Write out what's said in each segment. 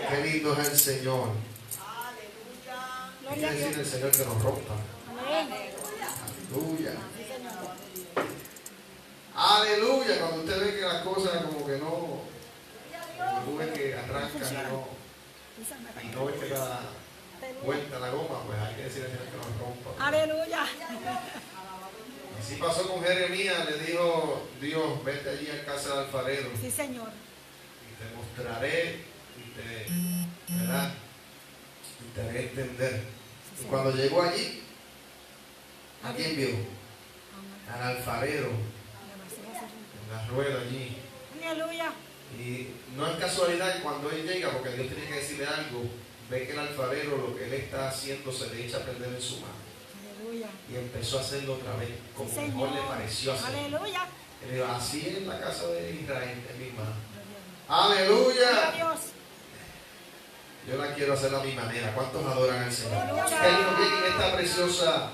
Qué lindo es el Señor. Hay que decir al Señor que nos rompa. Aleluya. Aleluya. Cuando usted ve que las cosas como que no, tú ves que arrancan y no ves que da vuelta la goma, pues hay que decir al Señor que nos rompa. Aleluya. Así pasó con Jeremías, le dijo Dios, vete allí a casa del alfarero. Sí, Señor. Y te mostraré ¿verdad? Y te haré entender. Y cuando llegó allí, ¿a quién vio? Al alfarero, en la rueda allí. Aleluya. Y no es casualidad que cuando él llega, porque Dios tiene que decirle algo, ve que el alfarero lo que él está haciendo se le echa a perder en su mano. Aleluya. Y empezó a hacerlo otra vez, como Sí, mejor le Señor. pareció hacer. Aleluya. Él dijo, así es la casa de Israel, es mi mano. Gloria ¡Aleluya! a Dios. Yo la quiero hacer a mi manera. ¿Cuántos adoran al Señor? Aleluya. Qué lindo que en esta preciosa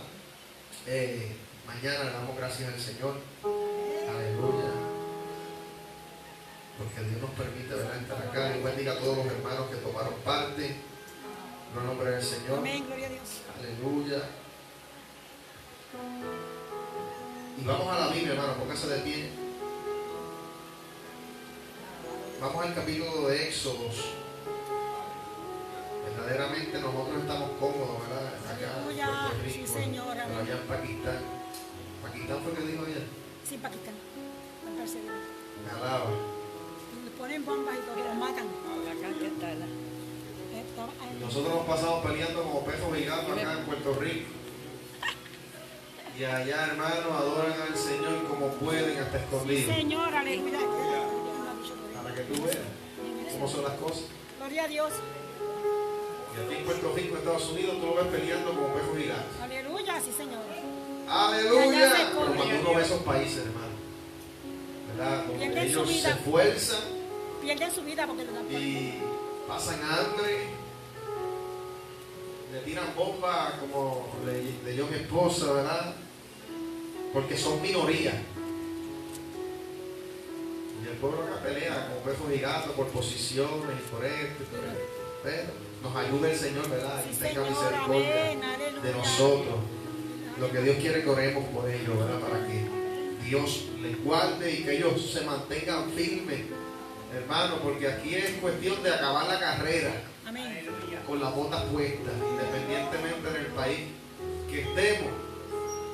mañana le damos gracias al Señor. Aleluya. Porque Dios nos permite ¿verdad? Estar acá. Dios bendiga a todos los hermanos que tomaron parte. En el nombre del Señor. Amén, gloria a Dios. Aleluya. Y vamos a la Biblia, hermano. Póngase de pie. Vamos al capítulo de Éxodos. Verdaderamente nosotros estamos cómodos, ¿verdad? Acá en Puerto Rico, sí, señor, pero allá en Pakistán. ¿Pakistán fue que dijo ayer? Sí, Pakistán. Me perseguido. Me alaba. Le ponen bombas y todo, los matan. Y nosotros nos pasamos peleando como pesos gigantes acá en Puerto Rico. Y allá, hermanos, adoran al Señor como pueden, hasta escondidos. Señor, aleluya. Para que tú veas cómo son las cosas. Gloria a Dios. Y aquí en Puerto Rico, en Estados Unidos, tú lo ves peleando como pesos gigantes. Aleluya, sí, Señor. ¡Aleluya! Pero cuando uno ve esos países, hermano, ¿verdad? Donde Pierden su ellos se vida. esfuerzan Pierden su vida porque y pasan hambre, le tiran bombas como le dio mi esposa, ¿verdad? Porque son minoría. Y el pueblo acá pelea como pesos gigantes por posiciones y por esto y por esto. Pero nos ayude el Señor, ¿verdad? Y tenga misericordia de nosotros. Lo que Dios quiere que oremos por ellos, ¿verdad? Para que Dios les guarde y que ellos se mantengan firmes, hermano, porque aquí es cuestión de acabar la carrera. Amén. Con las botas puestas, independientemente del país que estemos.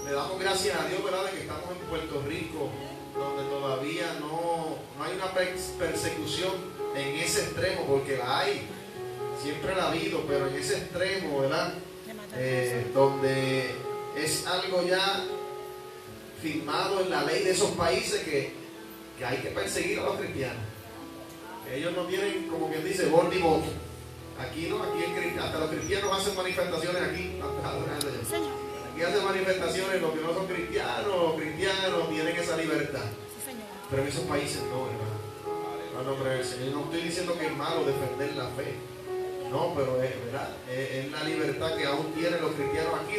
Le damos gracias a Dios, ¿verdad?, de que estamos en Puerto Rico, donde todavía no hay una persecución en ese extremo, porque la hay, siempre la ha habido, pero en ese extremo, ¿verdad?, donde es algo ya firmado en la ley de esos países que hay que perseguir a los cristianos. Ellos no tienen, como quien dice, borde y voto. Aquí no, aquí hasta los cristianos hacen manifestaciones aquí. Aquí hacen manifestaciones los que no son cristianos, los cristianos tienen esa libertad. Pero en esos países no, hermano. No, nombre del Señor. No estoy diciendo que es malo defender la fe. No, pero es verdad. Es la libertad que aún tienen los cristianos aquí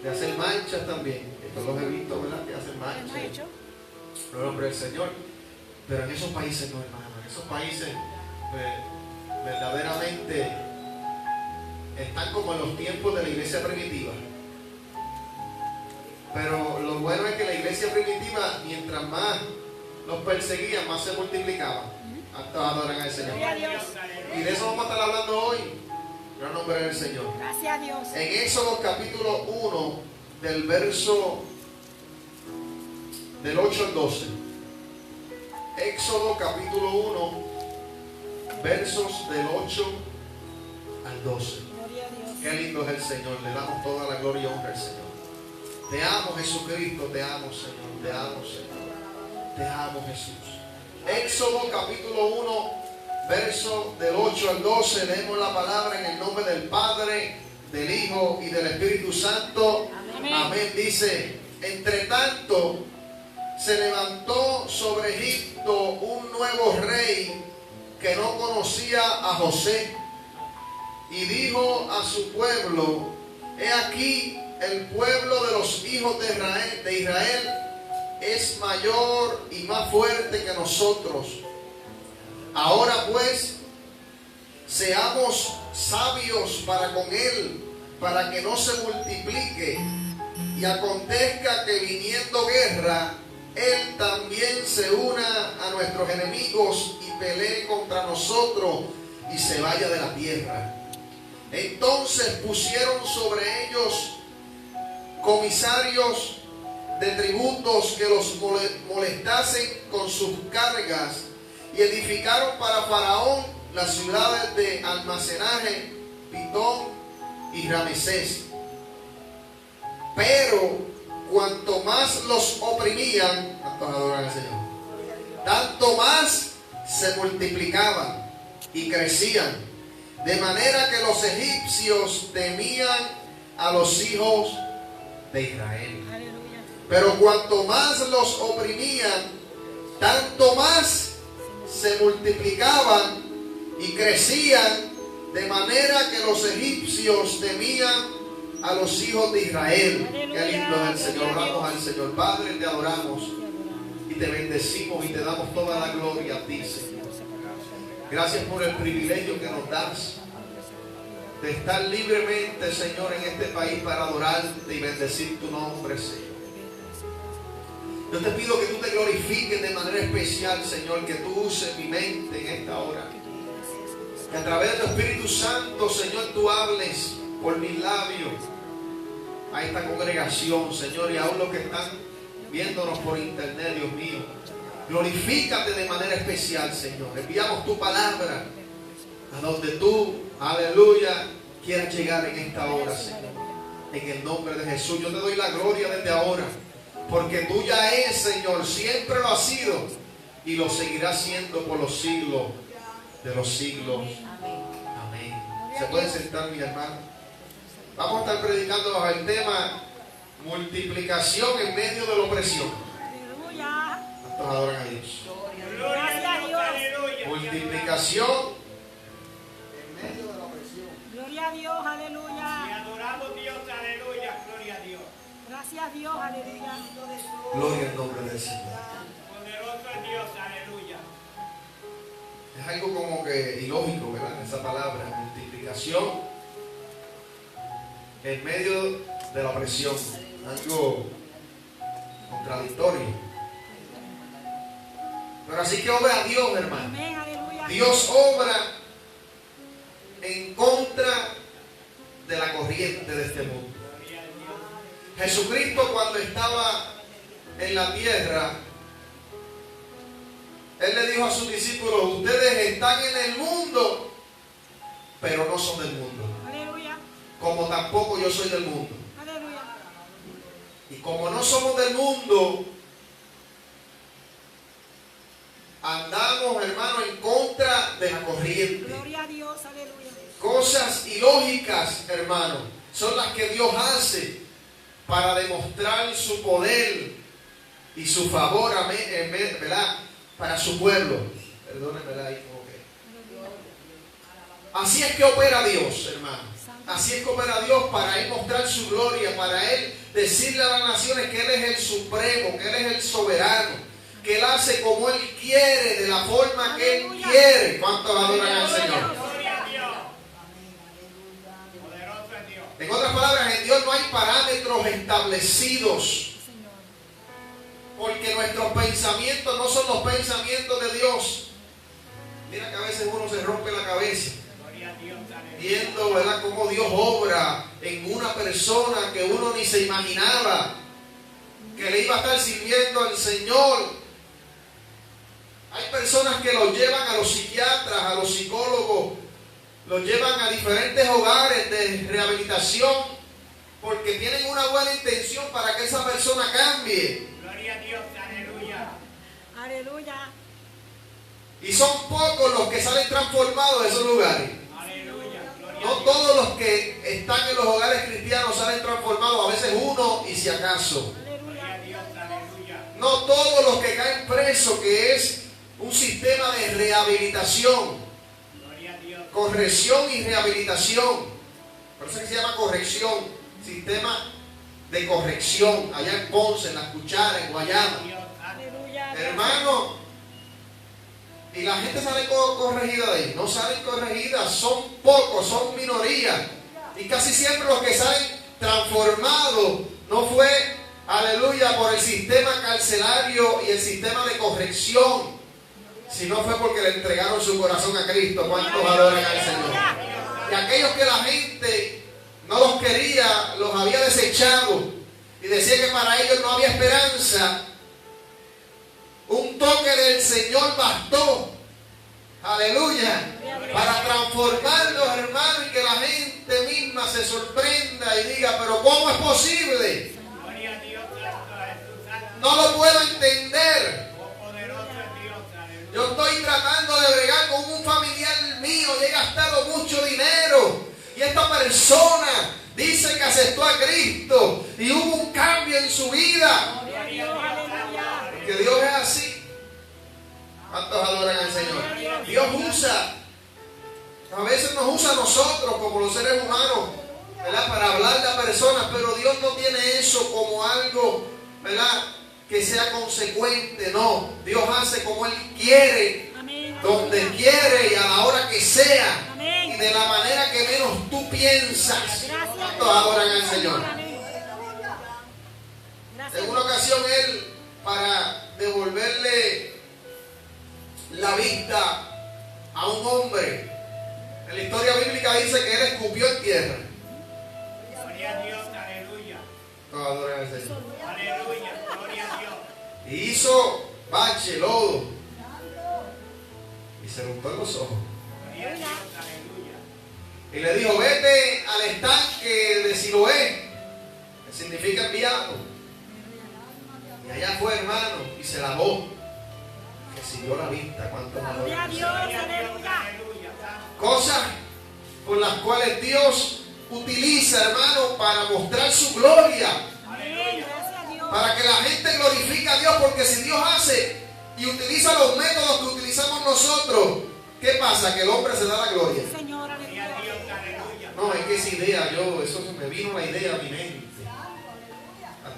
de hacer manchas también. Esto los he visto, ¿verdad? Que hacen manchas. No, nombre del Señor. Pero en esos países no, hermano. En esos países verdaderamente están como en los tiempos de la iglesia primitiva. Pero lo bueno es que la iglesia primitiva, mientras más los perseguían, más se multiplicaban. Hasta adoran al Señor. Y de eso vamos a estar hablando hoy. En el nombre del Señor. Gracias a Dios. En Éxodo capítulo 1, del verso del 8 al 12. Éxodo capítulo 1, versos del 8 al 12. Qué lindo es el Señor. Le damos toda la gloria y honra al Señor. Te amo, Jesucristo. Te amo, Señor. Te amo, Señor. Te amo, Jesús. Éxodo capítulo 1, verso del 8 al 12. Leemos la palabra en el nombre del Padre, del Hijo y del Espíritu Santo. Amén. Amén. Dice: entre tanto se levantó sobre Egipto un nuevo rey que no conocía a José, y dijo a su pueblo: he aquí, el pueblo de los hijos de Israel es mayor y más fuerte que nosotros. Ahora pues, seamos sabios para con él, para que no se multiplique. Y acontezca que viniendo guerra, él también se una a nuestros enemigos y pelee contra nosotros y se vaya de la tierra. Entonces pusieron sobre ellos comisarios de tributos que los molestasen con sus cargas, y edificaron para Faraón las ciudades de almacenaje, Pitón y Ramesés. Pero cuanto más los oprimían, ¿cuántos adoran al Señor?, tanto más se multiplicaban y crecían, de manera que los egipcios temían a los hijos de Israel. Aleluya. Pero cuanto más los oprimían, tanto más se multiplicaban y crecían, de manera que los egipcios temían a los hijos de Israel. Aleluya. Qué lindo es el Señor. Gloria a Oramos Dios. al Señor. Padre, te adoramos Te adoramos. y te bendecimos y te damos toda la gloria a ti, Señor. Gracias por el privilegio que nos das de estar libremente, Señor, en este país para adorarte y bendecir tu nombre, Señor. Yo te pido que tú te glorifiques de manera especial, Señor, que tú uses mi mente en esta hora. Que a través de tu Espíritu Santo, Señor, tú hables por mis labios a esta congregación, Señor, y aún los que están viéndonos por internet, Dios mío. Glorifícate de manera especial, Señor. Enviamos tu palabra a donde tú, aleluya, quieras llegar en esta hora, Señor. En el nombre de Jesús, yo te doy la gloria desde ahora, porque tuya es, Señor, siempre lo ha sido y lo seguirá siendo por los siglos de los siglos. Amén. ¿Se pueden sentar, mi hermano? Vamos a estar predicando bajo el tema multiplicación en medio de la opresión. Aleluya. ¿Cuántos adoran a Dios? Gracias a Dios. Multiplicación en medio de la opresión. Gloria a Dios. Y Aleluya. adoramos Dios, aleluya, gloria a Dios. Gracias a Dios. Aleluya. Gloria al nombre del Señor. Poderoso es Dios, aleluya. Es algo como que ilógico, ¿verdad? Esa palabra, multiplicación en medio de la opresión. Algo contradictorio. Pero así que obra Dios, hermano. Amén. Aleluya. Dios obra en contra de la corriente de este mundo. Gloria a Dios. Jesucristo, cuando estaba en la tierra, Él le dijo a sus discípulos: ustedes están en el mundo, pero no son del mundo, Aleluya. como tampoco yo soy del mundo. Aleluya. Y como no somos del mundo, andamos, hermano, en contra de la corriente. Gloria a Dios. Aleluya. Cosas ilógicas, hermano, son las que Dios hace para demostrar su poder y su favor, ¿verdad?, para su pueblo. Perdónenme ahí, como que. Así es que opera Dios, hermano. Así es que opera Dios para Él mostrar su gloria, para Él decirle a las naciones que Él es el supremo, que Él es el soberano, que Él hace como Él quiere, de la forma que Él Aleluya. quiere. ¿Cuántos adoran al Señor? Gloria a Dios. Poderoso es Dios. En otras palabras, en Dios no hay parámetros establecidos, Señor. porque nuestros pensamientos no son los pensamientos de Dios. Mira que a veces uno se rompe la cabeza Gloria a Dios, aleluya. viendo, ¿verdad?, cómo Dios obra en una persona que uno ni se imaginaba que le iba a estar sirviendo al Señor. Hay personas que los llevan a los psiquiatras, a los psicólogos, los llevan a diferentes hogares de rehabilitación porque tienen una buena intención para que esa persona cambie. Gloria a Dios, aleluya. Aleluya. Y son pocos los que salen transformados de esos lugares. Aleluya. Gloria a No Dios. todos los que están en los hogares cristianos salen transformados, a veces uno y si acaso. Gloria a Aleluya. Dios, aleluya. No todos los que caen presos, que es un sistema de rehabilitación, Gloria a Dios. corrección y rehabilitación. Por eso es que se llama corrección, sistema de corrección, allá en Ponce, en Las Cucharas, en Guayama. Dios, aleluya. Aleluya. Hermano, Y la gente sale corregida de ahí. No salen corregidas, son pocos, son minorías. Y casi siempre los que salen transformados no fue, aleluya, por el sistema carcelario y el sistema de corrección, sino fue porque le entregaron su corazón a Cristo. ¿Cuántos adoran al Señor? Y aquellos que la gente no los quería, los había desechado y decía que para ellos no había esperanza, un toque del Señor bastó, aleluya, para transformarlos, hermanos, y que la gente misma se sorprenda y diga, pero ¿cómo es posible? Gloria a Dios, santo Jesús, santo. No lo puedo entender. Oh, poderoso es Dios, aleluya. Yo estoy tratando de bregar con un familiar mío y he gastado mucho dinero. Y esta persona dice que aceptó a Cristo y hubo un cambio en su vida. Gloria a Dios, aleluya. Porque Dios es así. ¿Cuántos adoran al Señor? Dios usa, a veces nos usa a nosotros como los seres humanos, ¿verdad?, para hablarle a personas, pero Dios no tiene eso como algo, ¿verdad?, que sea consecuente. No, Dios hace como Él quiere, Amén. donde quiere y a la hora que sea, Amén. y de la manera que menos tú piensas. Gracias. ¿Cuántos adoran al Señor? Amén. Gracias. En una ocasión Él, para devolverle la vista a un hombre, en la historia bíblica dice que Él escupió en tierra. Gloria a Dios, aleluya. Todos adoran al Señor. Aleluya, gloria a Dios. Y hizo bache, lodo, y se rompió los ojos. Gloria a Dios, aleluya. Y le dijo, vete al estanque de Siloé, que significa enviado. Y allá fue, hermano, y se lavó. Recibió la vista. ¿Cuántos Gloria a adoran? Dios, Gloria a Dios, aleluya. aleluya, santo. Cosas por las cuales Dios utiliza, hermano, para mostrar su gloria. Amén. Gracias a Dios. Para que la gente glorifique a Dios, porque si Dios hace y utiliza los métodos que utilizamos nosotros, ¿qué pasa? Que el hombre se da la gloria. Señor, Gloria a aleluya. Dios, aleluya. No, es que esa idea, eso se me vino la idea a mi mente.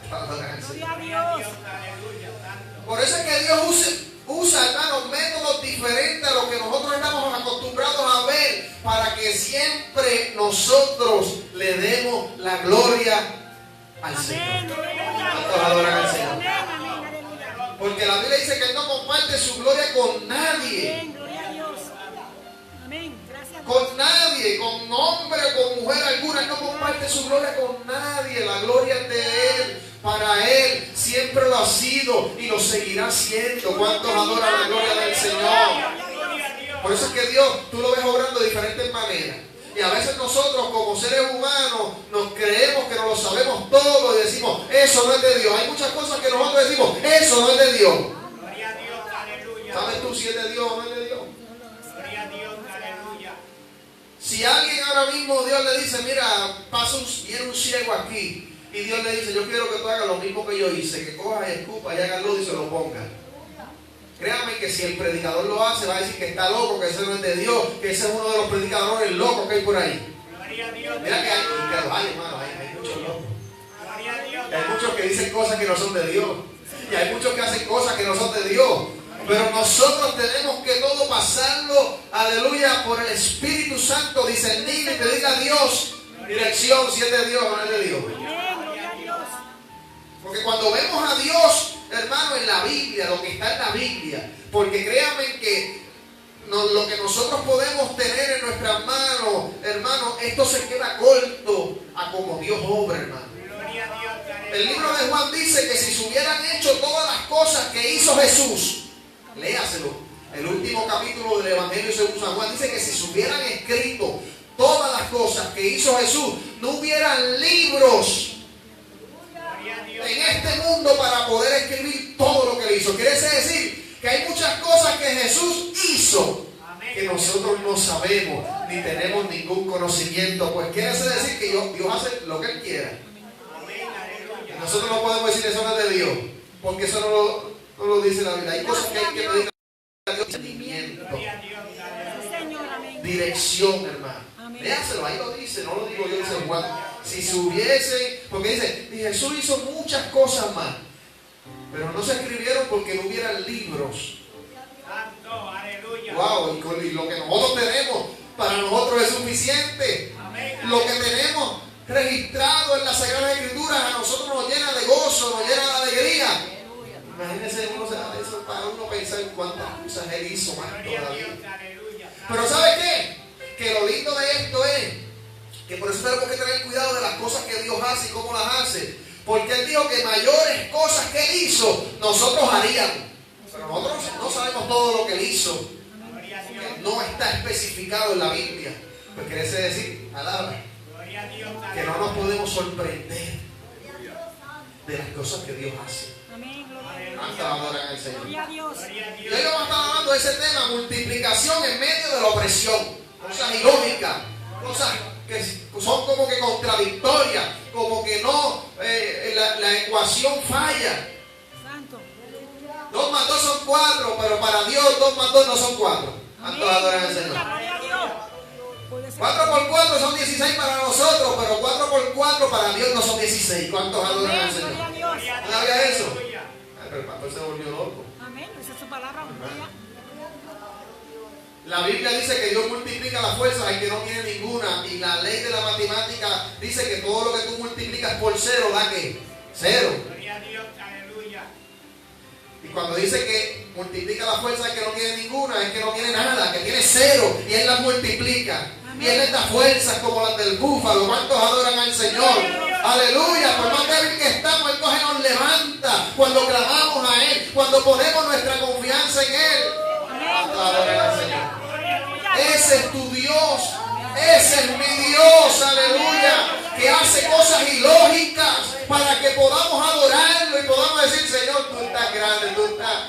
Gloria a Dios. Dios, aleluya, santo. Por eso es que Dios usa, hermanos, métodos diferentes a los que nosotros estamos acostumbrados a ver, para que siempre nosotros le demos la gloria al Amén. Señor. Aleluya. ¿Cuántos adoran al Señor? Amén. Amén. Aleluya. Porque la Biblia dice que Él no comparte su gloria con nadie. Amén. Gloria a Dios. Amén. Gracias a Dios. Con nadie, con hombre o con mujer alguna. Él no comparte su gloria con nadie. La gloria es de Él, para Él. Siempre lo ha sido y lo seguirá siendo. ¿Cuántos adoran la gloria del Señor? Gloria a Dios. Por eso es que Dios, tú lo ves obrando de diferentes maneras. Y a veces nosotros como seres humanos nos creemos que no lo sabemos todo y decimos, eso no es de Dios. Hay muchas cosas que nosotros decimos, eso no es de Dios. Gloria a Dios, aleluya. ¿Sabes tú si es de Dios o no es de Dios? Gloria a Dios, aleluya. Si alguien ahora mismo Dios le dice, mira, viene un ciego aquí, y Dios le dice, yo quiero que tú hagas lo mismo que yo hice, que cojas y escupas y hagas lodo y se lo pongas. Créame que si el predicador lo hace, va a decir que está loco, que ese no es de Dios, que ese es uno de los predicadores locos que hay por ahí. Gloria a Dios. Mira que hay, hermano, hay muchos locos. Gloria a Dios. Hay muchos que dicen cosas que no son de Dios. Y hay muchos que hacen cosas que no son de Dios. Pero nosotros tenemos que todo pasarlo, aleluya, por el Espíritu Santo, discernir y pedirle a Dios dirección, si es de Dios o no es de Dios. Amén. Gloria a Dios. Porque cuando vemos a Dios, hermano, en la Biblia, lo que está en la Biblia, porque créanme que lo que nosotros podemos tener en nuestras manos, hermano, esto se queda corto a como Dios obra, hermano. Gloria a Dios, aleluya. El libro de Juan dice que si se hubieran hecho todas las cosas que hizo Jesús, léaselo, el último capítulo del Evangelio según San Juan, dice que si se hubieran escrito todas las cosas que hizo Jesús, no hubieran libros Gloria a Dios. en este mundo para poder escribir todo lo que él hizo. Quiere decir que hay muchas cosas que Jesús hizo que nosotros no sabemos ni tenemos ningún conocimiento. Pues quiere decir que Dios hace lo que Él quiera. Amén, aleluya. Y nosotros no podemos decir eso no es de Dios, porque eso no lo dice la Biblia. Hay cosas que hay que pedir a Dios, entendimiento, Gloria a Dios, aleluya. Sí, Señor. Amén. dirección, hermano. Amén. Léaselo, ahí lo dice, no lo digo yo, dice Juan. Si se hubiese, porque dice, y Jesús hizo muchas cosas más, pero no se escribieron porque no hubieran libros Santo, aleluya. Wow, y lo que nosotros tenemos para nosotros es suficiente. Amén. Lo que tenemos registrado en la Sagrada Escritura a nosotros nos llena de gozo, nos llena de alegría. Imagínense uno se da eso para uno pensar en cuántas cosas Él hizo más Gloria a todavía. Dios. Aleluya. Pero ¿sabe qué? Que lo lindo de esto es que por eso tenemos que tener cuidado de las cosas que Dios hace y cómo las hace. Porque Él dijo que mayores cosas que Él hizo, nosotros haríamos. Pero nosotros no sabemos todo lo que Él hizo. Gloria a Dios. No está especificado en la Biblia. Pues quiere decir, alaba, Gloria a Dios. que no nos podemos sorprender de las cosas que Dios hace. Amén. Gloria a Dios. ¿Cuántos adoran al Señor? Gloria a Dios. Gloria a Y Dios. hoy vamos a estar hablando de ese tema, multiplicación en medio de la opresión. Cosas ilógicas, cosas que son como que contradictorias, como que no, la ecuación falla. Santo. 2 más 2 son 4, pero para Dios 2 más 2 no son 4. Amén. ¿Cuántos adoran al Señor? Gloria a Dios. Puede ser. 4 por 4 son 16 para nosotros, pero 4 por 4 para Dios no son 16. ¿Cuántos adoran al Amén. Señor? Gloria a Dios. Gloria a Dios. ¿Sabía eso? Aleluya. Ay, pero el pastor se volvió loco. Amén. Esa es su palabra. Gloria. La Biblia dice que Dios multiplica las fuerzas al que no tiene ninguna. Y la ley de la matemática dice que todo lo que tú multiplicas por 0 da ¿qué? 0. Gloria a Dios. Aleluya. Y cuando dice que multiplica la fuerza al que no tiene ninguna, es que no tiene nada, que tiene 0. Y Él las multiplica. Y Él les da fuerzas como las del búfalo. ¿Cuántos adoran al Señor? Aleluya. Por más débil que estamos, Él coge y nos levanta. Cuando clamamos a Él, cuando ponemos nuestra confianza en Él. ¿Cuántos adoran al Señor? Ese es tu Dios, ese es mi Dios, aleluya, que hace cosas ilógicas para que podamos adorarlo y podamos decir, Señor, tú estás grande, tú estás...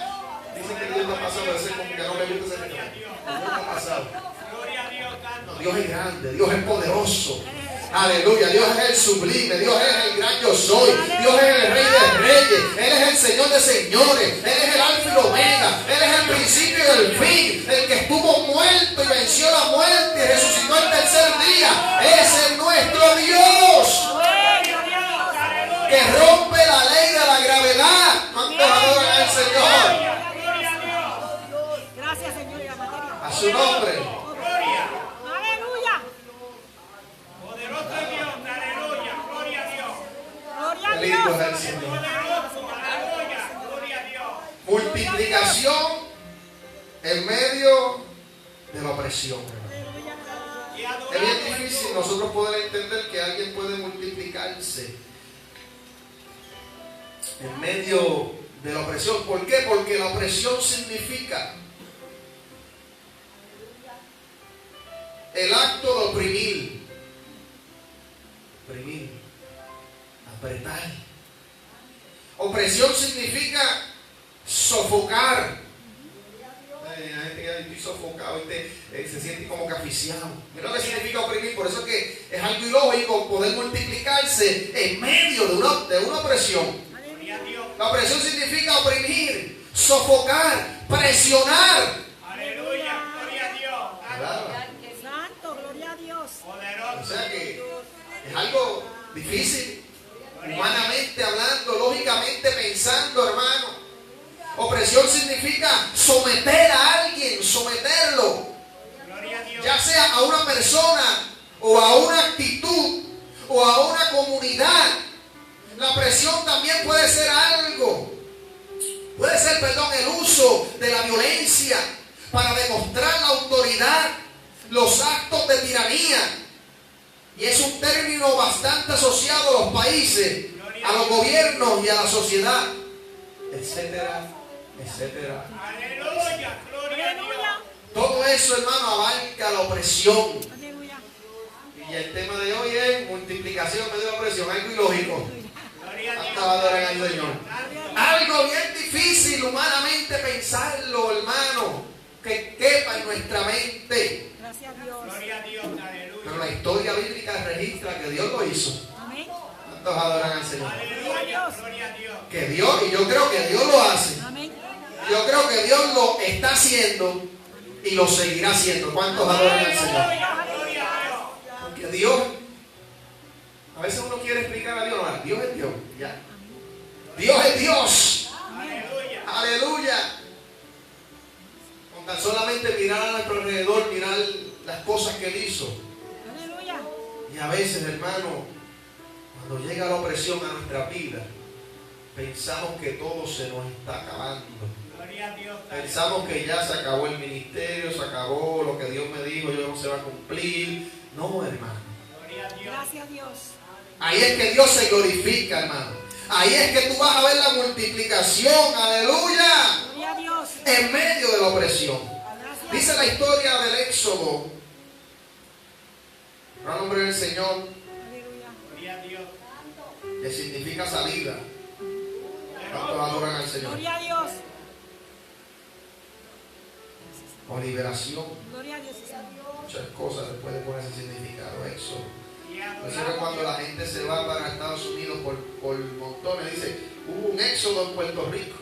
Dicen que Dios está pasado, pero como que no me gusta ese Señor. Dios está pasado. Gloria a Dios. No, Dios es grande, Dios es poderoso. Aleluya, Dios es el sublime, Dios es el gran yo soy, Dios es el rey de reyes, Él es el Señor de señores, Él es el alfa y el omega, Él es el principio y el fin, el que estuvo muerto y venció la muerte y resucitó el tercer día. Ese es nuestro Dios, que rompe la ley de la gravedad. ¿Cuántos adoran al Señor? Gracias, Señor, y la materia. A su nombre. Gloria. Aleluya. Poderoso es Dios. Aleluya. Gloria a Dios. Gloria a Qué lindo Dios. es el Señor. Poderoso. Aleluya. Gloria a Dios. Multiplicación en medio de la opresión. Y Es adoramos bien al difícil Dios. nosotros poder entender que alguien puede multiplicarse en medio de la opresión. ¿Por qué? Porque la opresión significa el acto de oprimir, apretar. Opresión significa sofocar. La gente que estoy sofocado, se siente como que asfixiado. Mira lo que significa oprimir, por eso es que es algo ilógico poder multiplicarse en medio de una opresión. Gloria a Dios. La opresión significa oprimir, sofocar, presionar. Aleluya. Gloria a Dios. ¿Verdad? Santo, gloria a Dios. O Poderoso. sea que es algo difícil, humanamente hablando, lógicamente pensando, hermano. Opresión significa someter a alguien, someterlo, Gloria a Dios. ya sea a una persona o a una actitud o a una comunidad. La opresión también puede ser algo, puede ser, el uso de la violencia para demostrar la autoridad, los actos de tiranía. Y es un término bastante asociado a los países, a los gobiernos y a la sociedad, etcétera, etcétera. Aleluya. Gloria a Dios. Aleluya. Todo eso, hermano, abarca la opresión. Aleluya. Y el tema de hoy es multiplicación en medio de la opresión, algo ilógico. Gloria a Dios. Hasta adoran al Señor. Aleluya. Algo bien difícil humanamente pensarlo, hermano, que quepa en nuestra mente. Gracias a Dios. Gloria a Dios. Pero Aleluya. la historia bíblica registra que Dios lo hizo. Amén. ¿Cuántos adoran al Señor? Aleluya. Gloria a Dios. Que Dios, y yo creo que Dios lo hace. Amén. Yo creo que Dios lo está haciendo y lo seguirá haciendo. ¿Cuántos adoran al Señor? Gloria a Dios. Porque Dios, a veces uno quiere explicar a Dios, no, Dios es Dios, ya. Dios es Dios. Aleluya. Aleluya. Con tan solamente mirar Y a veces, hermano, cuando llega la opresión a nuestra vida, pensamos que todo se nos está acabando. Gloria a Dios. Pensamos que ya se acabó el ministerio, se acabó lo que Dios me dijo, ya no se va a cumplir. No, hermano. Gloria a Dios. Gracias a Dios. Ahí es que Dios se glorifica, hermano. Ahí es que tú vas a ver la multiplicación, aleluya, Gloria a Dios. en medio de la opresión. Gracias. Dice la historia del Éxodo, para el nombre del Señor, Aleluya. Gloria a Dios. que significa salida. ¿Cuántos adoran al Señor? Gloria a Dios. O liberación. Gloria a Dios, Señor. Muchas cosas se pueden poner ese significado, Éxodo. Y Por eso que cuando la gente se va para Estados Unidos por montones, dice, hubo un éxodo en Puerto Rico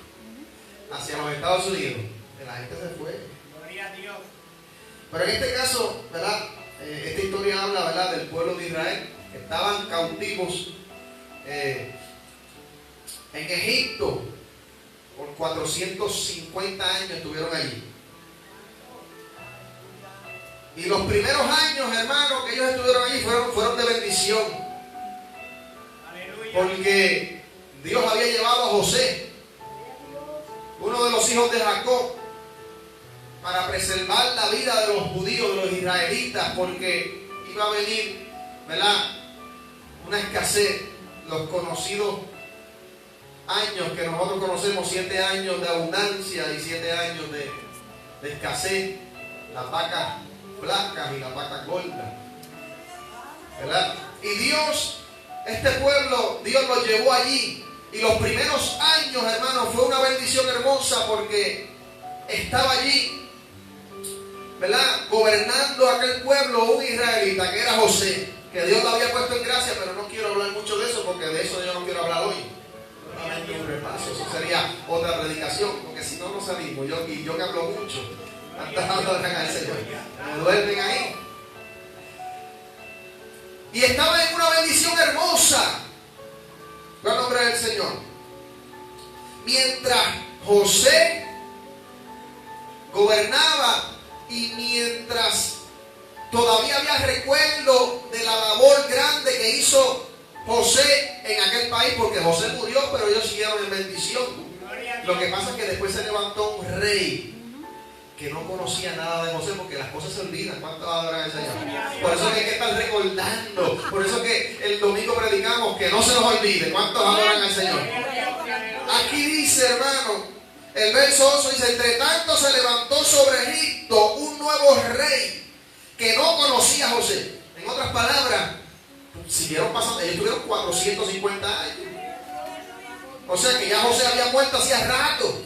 hacia los Estados Unidos. Y la gente se fue. Gloria a Dios. Pero en este caso, ¿verdad? Esta historia habla, ¿verdad?, del pueblo de Israel, que estaban cautivos en Egipto. Por 450 años estuvieron allí. Y los primeros años, hermanos, que ellos estuvieron allí fueron de bendición. Aleluya. Porque Dios había llevado a José, uno de los hijos de Jacob, para preservar la vida de los judíos, de los israelitas, porque iba a venir, ¿verdad?, una escasez, los conocidos años que nosotros conocemos, 7 años de abundancia y 7 años de escasez, las vacas flacas y las vacas gordas, ¿verdad? Y Dios, este pueblo, Dios lo llevó allí. Y los primeros años, hermanos, fue una bendición hermosa porque estaba allí, ¿verdad?, gobernando aquel pueblo un israelita que era José, que Dios lo había puesto en gracia, pero no quiero hablar mucho de eso porque de eso yo no quiero hablar hoy. Un repaso, eso sería otra predicación, porque si no, no salimos. Yo que hablo mucho, al Señor, me duermen ahí. Y estaba en una bendición hermosa, con el nombre del Señor. Mientras José gobernaba y mientras todavía había recuerdo de la labor grande que hizo José en aquel país, porque José murió, pero ellos siguieron en bendición. Lo que pasa es que después se levantó un rey que no conocía nada de José, porque las cosas se olvidan. ¿Cuántos adoran al Señor? Por eso es que hay que estar recordando. Por eso es que el domingo predicamos que no se nos olvide. ¿Cuántos adoran al Señor? Aquí dice, hermano, el verso 8 dice: entre tanto se levantó sobre Egipto un nuevo rey que no conocía a José. En otras palabras, siguieron pasando, ellos tuvieron 450 años. O sea que ya José había muerto hacía rato.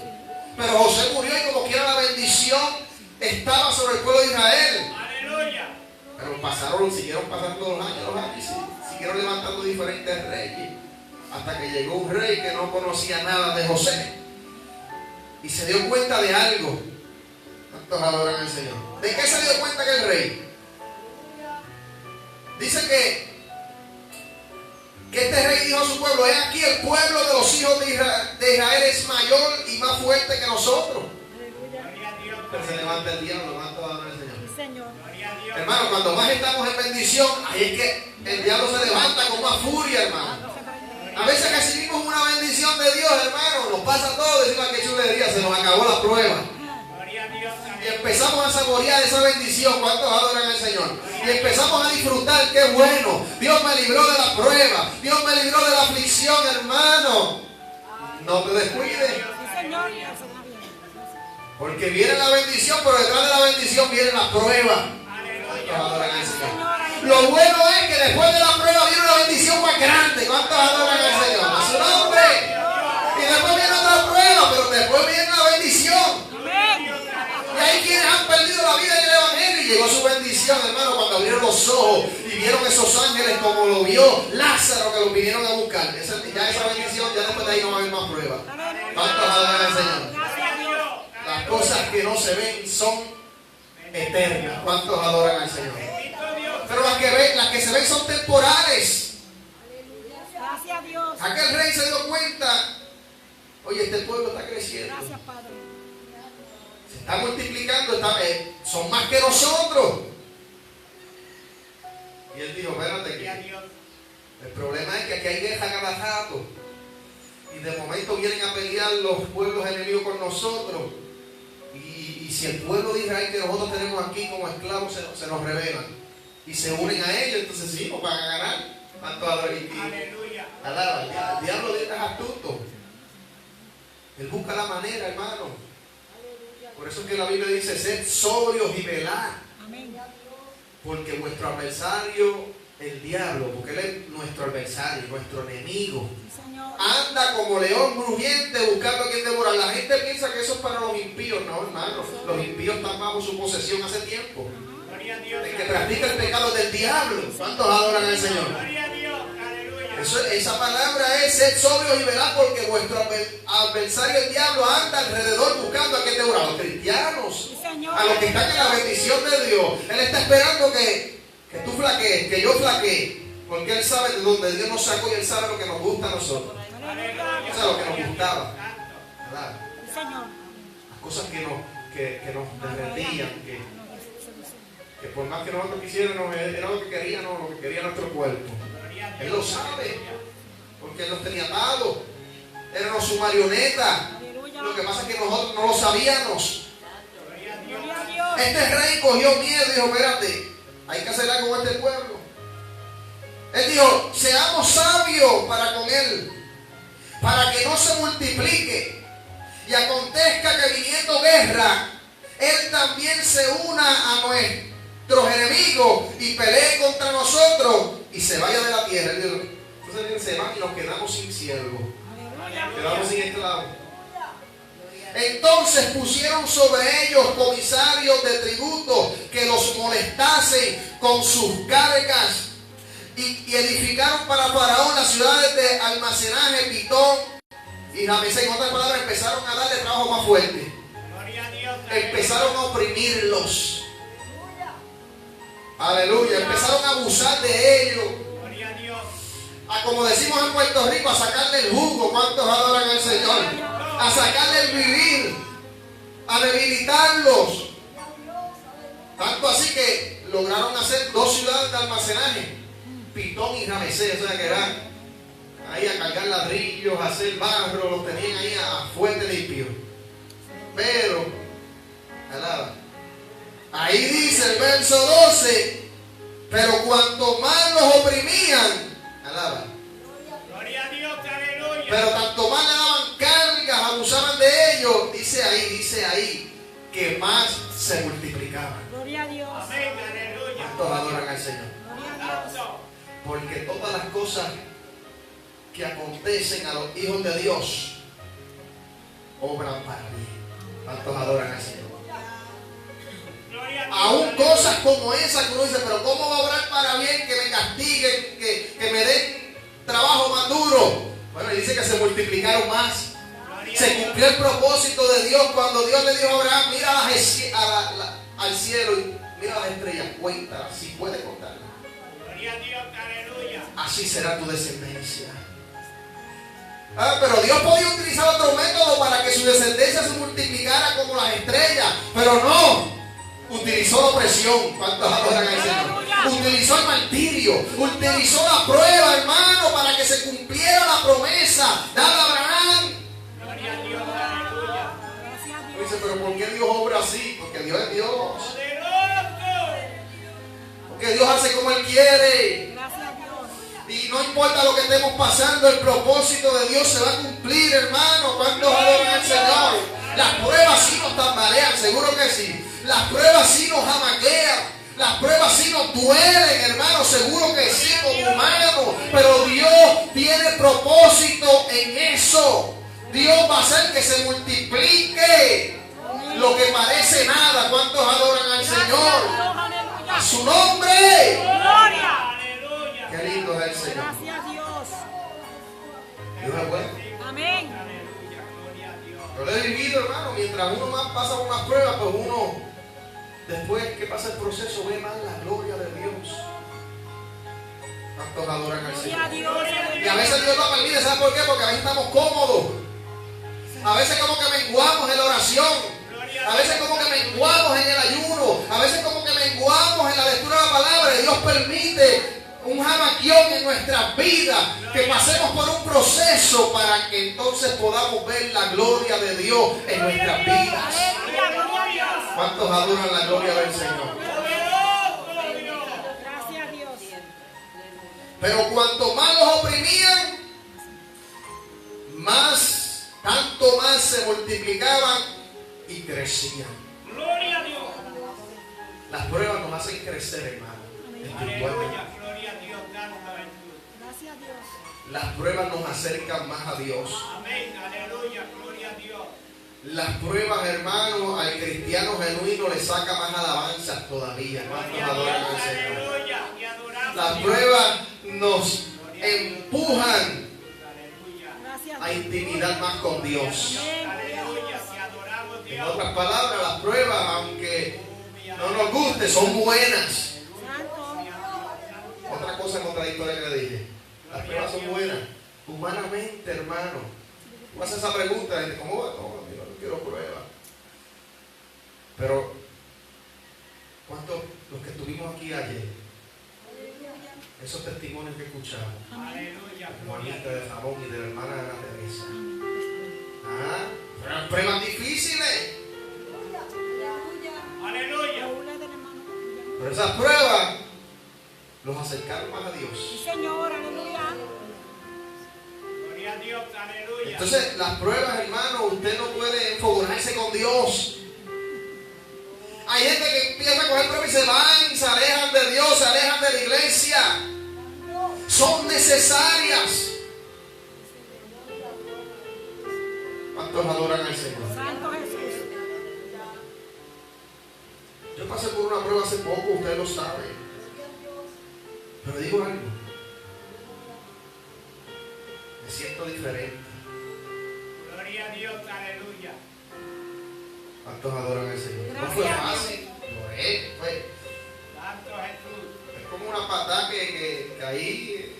Pero José murió y como quiera la bendición estaba sobre el pueblo de Israel. Aleluya. Pero siguieron pasando los años y siguieron levantando diferentes reyes. Hasta que llegó un rey que no conocía nada de José. Y se dio cuenta de algo. ¿Cuántos adoran al Señor? ¿De qué se dio cuenta aquel rey? Dice que este rey dijo a su pueblo: he aquí el pueblo de los hijos de Israel es mayor y más fuerte que nosotros. Gloria a Dios. Pero se levanta el diablo, ¿cuántos adoran al Señor? Sí, Señor. Gloria a Dios. Hermano, cuando más estamos en bendición, ahí es que el diablo se levanta con más furia, hermano. A veces recibimos una bendición de Dios, hermano, nos pasa todo, decimos: qué chulería, se nos acabó la prueba. Gloria a Dios. Y empezamos a saborear esa bendición. ¿Cuántos adoran al Señor? Y empezamos a disfrutar. ¡Qué bueno! Dios me libró de la prueba. Dios me libró de la aflicción, hermano. No te descuides. Sí, Señor. Porque viene la bendición, pero detrás de la bendición viene la prueba. ¿Cuántos Aleluya. adoran al Señor? Lo bueno es que después de la prueba viene una bendición más grande. ¿Cuántos adoran al Señor? A su nombre. Y después viene otra prueba, pero después viene la bendición. Y hay quienes han perdido la vida en el Evangelio y llegó su bendición, hermano, cuando abrieron los ojos y vieron esos ángeles como lo vio Lázaro, que los vinieron a buscar. Ya esa bendición, ya después de ahí no va a haber más pruebas. ¿Cuántos adoran al Señor? Gracias a Dios. Las cosas que no se ven son eternas. ¿Cuántos adoran al Señor? Bendito Dios. Pero las que se ven son temporales. Gracias a Dios. Aquel rey se dio cuenta: oye, este pueblo está creciendo, Gracias, Padre. se está multiplicando, son más que nosotros. Y él dijo, espérate, Gloria a que Dios. el problema es que aquí hay guerra cada rato. Y de momento vienen a pelear los pueblos enemigos con nosotros. Y si el pueblo de Israel que nosotros tenemos aquí como esclavos se nos rebelan y se unen a ellos, entonces sí, nos van a ganar. Aleluya. Alaba, el diablo es astuto. Él busca la manera, hermano. Por eso es que la Biblia dice, sed sobrios y velad. Amén. Porque vuestro adversario, el diablo, porque él es nuestro adversario, nuestro enemigo, Sí, Señor. anda como león rugiente buscando a quien devorar. La gente piensa que eso es para los impíos. No, hermano. Los impíos están bajo su posesión hace tiempo. Gloria a Dios. El que practica el pecado del diablo. ¿Cuántos adoran al Señor? Gloria a Dios. Aleluya. Esa palabra es ser sobrios y velad, porque vuestro adversario, el diablo, anda alrededor buscando a quien devorar. A los cristianos, Sí, Señor. a los que están en la bendición de Dios. Él está esperando que tú flaquees, que yo flaquee. Porque Él sabe de dónde Dios nos sacó y Él sabe lo que nos gusta a nosotros. Aleluya. Eso es lo que nos gustaba. Santo. ¿Verdad? Sí, Señor. Las cosas que nos derretían, que por más que nosotros quisiéramos, era lo que queríamos, lo que quería nuestro cuerpo. Gloria a Él Dios. lo sabe, porque Él nos tenía atados. Éramos su marioneta. Aleluya. Lo que pasa es que nosotros no lo sabíamos. Gloria a Dios. Gloria a Dios. Este rey cogió miedo y dijo, espérate, hay que hacer algo con este pueblo. Él dijo, seamos sabios para con él, para que no se multiplique. Y acontezca que viniendo guerra, él también se una a nuestros enemigos y pelee contra nosotros y se vaya de la tierra. Él dijo, entonces él se va y nos quedamos sin siervos, Aleluya. quedamos sin esclavos. Entonces pusieron sobre ellos comisarios de tributo que los molestasen con sus cargas y edificaron para Faraón las ciudades de almacenaje, Pitón y Ramesés. En otras palabras, empezaron a darle trabajo más fuerte, Gloria a Dios. empezaron a oprimirlos. Aleluya, empezaron a abusar de ellos, Gloria a Dios. como decimos en Puerto Rico, a sacarle el jugo. ¿Cuántos adoran al Señor? A sacarle el vivir, a debilitarlos. Tanto así que lograron hacer 2 ciudades de almacenaje, Pitón y Ramesés. O sea que eran ahí a cargar ladrillos, a hacer barro, los tenían ahí a fuerte limpio. Pero, alaba, ahí dice el verso 12, pero cuanto más los oprimían, alaba, Gloria a Dios. Aleluya. pero tanto más le daban cargas, abusaban de ellos, dice ahí, que más se multiplicaban. Gloria a Dios. Amén. Aleluya. ¿Cuántos adoran al Señor? Gloria a Dios. Santo. Porque todas las cosas que acontecen a los hijos de Dios obran para bien. ¿Cuántos adoran al Señor? Gloria a Dios. Aún cosas como esas que uno dice, pero ¿cómo va a obrar para bien? Que me castiguen, que me den trabajo más duro. Bueno, y dice que se multiplicaron más. Gloria a Se Dios. cumplió el propósito de Dios cuando Dios le dijo a Abraham, mira al cielo y mira las estrellas, cuéntalas, si puedes contarlas. Gloria a Dios. Aleluya. Así será tu descendencia. Pero Dios podía utilizar otro método para que su descendencia se multiplicara como las estrellas, pero no. Utilizó la opresión. ¿Cuántos adoran al Señor? Utilizó el martirio, utilizó la prueba, hermano, para que se cumpliera la promesa dada a Abraham. Gloria a Dios. Aleluya. Gracias a Uno Dios. dice, pero ¿por qué Dios obra así? Porque Dios es Dios. Poderoso. Porque Dios hace como Él quiere. Gracias a Dios. Y no importa lo que estemos pasando, el propósito de Dios se va a cumplir, hermano. ¿Cuántos adoran al Señor? Las pruebas sí nos tambalean, seguro que sí. Las pruebas sí nos jamaquean. Las pruebas sí nos duelen, hermano, seguro que sí, como humanos. Pero Dios tiene propósito en eso. Dios va a hacer que se multiplique lo que parece nada. ¿Cuántos adoran al Señor? Aleluya. A su nombre. Gloria. Aleluya. Qué lindo es el Señor. Gracias a Dios. Dios es bueno. Amén. Aleluya. Gloria a Dios. Yo lo he vivido, hermano. Mientras uno más pasa unas pruebas, pues uno, después que pasa el proceso, ve más la gloria de Dios. ¿Cuántos adoran al Gloria a Señor? Dios. Y a veces Dios lo permite, ¿sabe por qué? Porque a veces estamos cómodos. A veces como que menguamos en la oración. A veces como que menguamos en el ayuno. A veces como que menguamos en la lectura de la palabra, Dios permite un jamaquión en nuestras vidas, que pasemos por un proceso para que entonces podamos ver la gloria de Dios en nuestras vidas. Aleluya, gloria a Dios. ¿Cuántos adoran la gloria del Señor? Poderoso Dios. Gracias a Dios. Pero cuanto más los oprimían, tanto más se multiplicaban y crecían. Gloria a Dios. Las pruebas nos hacen crecer, hermano, espiritualmente. Aleluya, gloria a Dios, tanta virtud. Gracias a Dios. Las pruebas nos acercan más a Dios. Amén, aleluya, gloria a Dios. Las pruebas, hermano, al cristiano genuino le saca más alabanzas todavía. ¿Cuántos Gloria a adoran Dios, al Señor? aleluya, te adoramos. Las Dios. pruebas nos empujan Aleluya, Gracias a a Dios. intimidar más con Dios. Amén. aleluya, te adoramos En Dios. otras palabras, las pruebas, aunque no nos guste, son buenas. Santo. Otra cosa contradictoria que le dije. Las pruebas son buenas. Humanamente, hermano. Tú haces esa pregunta, y dices, ¿cómo va? No, yo no quiero pruebas. Pero, ¿cuántos los que estuvimos aquí ayer? Esos testimonios que escuchamos. Aleluya, De gloria a Juanita, Dios. de Ramón y de la hermana Ana Teresa. Fueron pruebas difíciles. Aleluya. Paula del hermano. Pero esas pruebas los acercaron más a Sí, Dios. Señor, aleluya. Gloria a Dios, aleluya. Entonces, las pruebas, hermano, usted no puede enfogonarse con Dios. Hay gente que empieza a coger pruebas y se van, se alejan de Dios, se alejan de la iglesia. Son necesarias. ¿Cuántos adoran al Señor? Santo Jesús. Yo pasé por una prueba hace poco, usted lo sabe. Pero digo algo. Me siento diferente. Gloria a Dios, aleluya. ¿Cuántos adoran al Señor? No fue fácil. Fue Santo Jesús. es como una patada que caí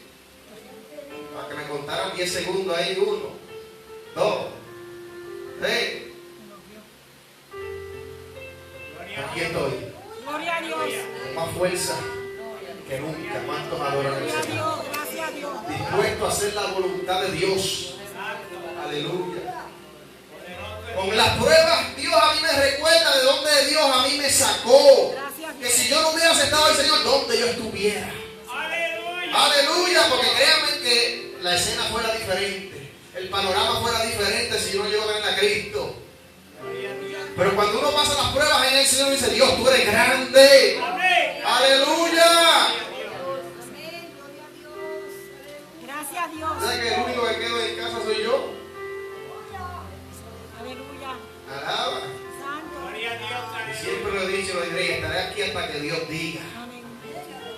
para que me contaran 10 segundos ahí. 1, 2, 3. Gloria a Aquí Dios. estoy. Gloria a Dios. Con más fuerza que nunca. ¿Cuántos adoran al Gloria a Señor? Dios. Gracias a Dios. Dispuesto a hacer la voluntad de Dios. Santo, Aleluya. poderoso Con Dios. las pruebas, Dios a mí me recuerda de dónde Dios a mí me sacó. Gracias a Que Dios. si yo no hubiera aceptado al Señor, ¿dónde yo estuviera? Aleluya. Aleluya, porque créanme que la escena fuera diferente. El panorama fuera diferente si yo no llego a tener a Cristo. Gloria a Dios. Pero cuando uno pasa las pruebas en el Señor, dice, Dios, tú eres grande. Amén. Aleluya. Gracias a Dios. ¿Sabes que el único que quedo en casa soy yo? Aleluya. Alaba. Santo. Gloria a Dios, Y aleluya. siempre lo he dicho, lo diré, y estaré aquí hasta que Dios diga. Amén.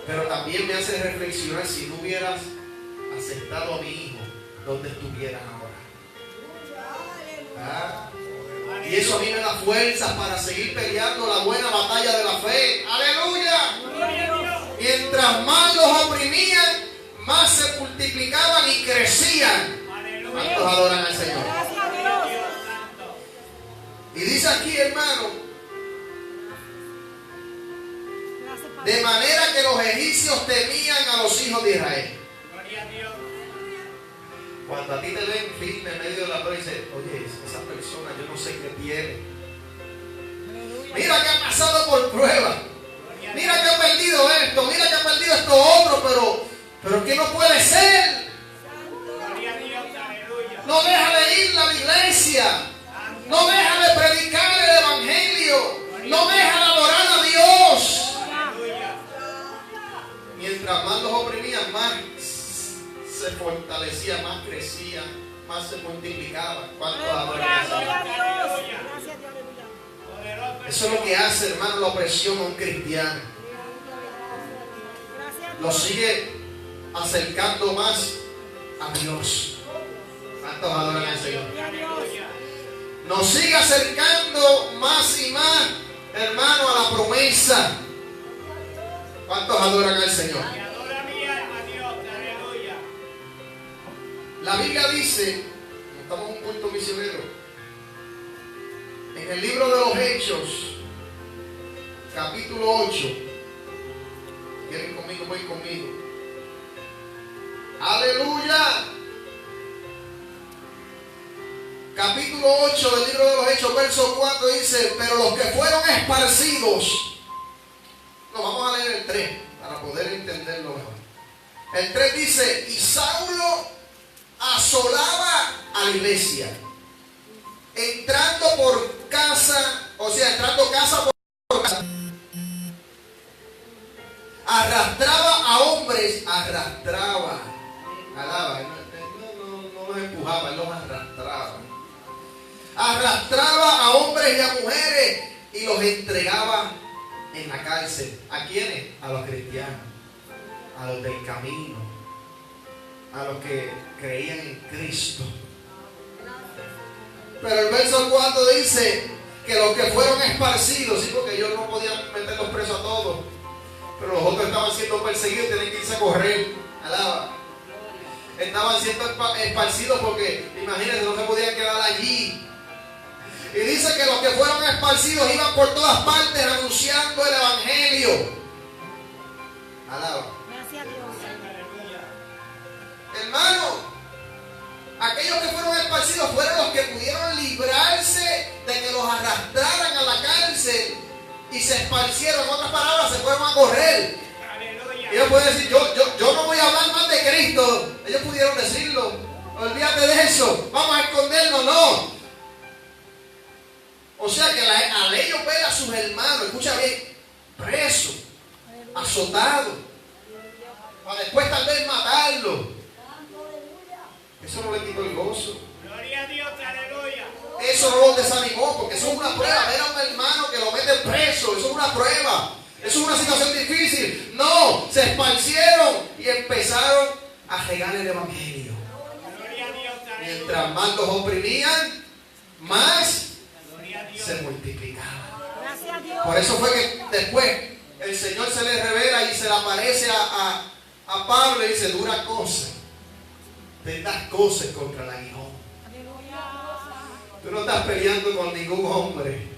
Pero también me hace reflexionar si no hubieras aceptado a mi hijo, ¿dónde estuvieras ahora? ¿Ah? Y eso a mí me da fuerzas para seguir peleando la buena batalla de la fe. ¡Aleluya! Gloria a Dios. Mientras más los oprimían, más se multiplicaban y crecían. Aleluya. ¿Cuántos adoran al Señor? Gracias a Dios. Dios santo. Y dice aquí, hermano, Gracias, de Padre. manera que los egipcios temían a los hijos de Israel. Gloria a Dios. Cuando a ti te ven firme en medio de la prueba y dicen, oye, esa persona yo no sé qué tiene. Aleluya. Mira que ha pasado por prueba. Gloria a Mira que ha perdido esto, mira que ha perdido esto otro, pero que no puede ser. Gloria a Dios, aleluya. No deja de ir a la iglesia. Santo, No deja de predicar el evangelio. No deja de adorar a Dios. aleluya. Mientras más los oprimían, más se fortalecía, más crecía, más se multiplicaba. ¿Cuántos adoran al Gloria a Señor? Dios. Gracias a Dios. Aleluya. Poderoso Eso es lo que hace, hermano, la opresión a un cristiano. Gracias a Lo Dios. sigue acercando más a Dios. ¿Cuántos adoran al Señor? Gloria a Dios. aleluya. Nos sigue acercando más y más, hermano, a la promesa. ¿Cuántos adoran al Señor? Y adora mi alma, Dios, aleluya. La Biblia dice, estamos en un culto misionero, en el libro de los Hechos, capítulo 8, ¿Quieren conmigo? Voy conmigo. Aleluya. Capítulo 8 del libro de los Hechos, verso 4 dice: pero los que fueron esparcidos. No, vamos a leer el 3 para poder entenderlo mejor. El 3 dice: y Saulo asolaba a la iglesia, entrando por casa, o sea, entrando casa por casa, arrastraba a hombres, arrastraba, alaba, no los empujaba, él los arrastraba a hombres y a mujeres y los entregaba en la cárcel. ¿A quiénes? A los cristianos, a los del camino, a los que creían en Cristo. Pero el verso 4 dice que los que fueron esparcidos, sí, porque ellos no podían meterlos presos a todos, pero los otros estaban siendo perseguidos, tenían que irse a correr. Alaba. Estaban siendo esparcidos porque, imagínense, no se podían quedar allí. Y dice que los que fueron esparcidos iban por todas partes anunciando el evangelio. Alaba. Gracias a Dios. Hermano, aquellos que fueron esparcidos fueron los que pudieron librarse de que los arrastraran a la cárcel y se esparcieron. En otras palabras, se fueron a correr. Aleluya. Y ellos pueden decir: yo no voy a hablar más de Cristo. Ellos pudieron decirlo. Olvídate de eso. Vamos a escondernos. No. O sea que al ellos ver a sus hermanos, escucha bien, presos, azotados, para después tal vez matarlos, eso no le quitó el gozo. Gloria a Dios, aleluya. Eso no los desanimó, porque eso es una prueba. Ver a un hermano que lo meten preso, eso es una prueba. Eso es una situación difícil. No, se esparcieron y empezaron a regar el evangelio. Gloria a Dios, aleluya. Mientras más los oprimían, más Gloria a Dios. se multiplicaba. Gracias a Dios. Por eso fue que después el Señor se le revela y se le aparece a Pablo y dice: dura cosa, tendrás cosas contra el aguijón. Aleluya. Tú no estás peleando con ningún hombre.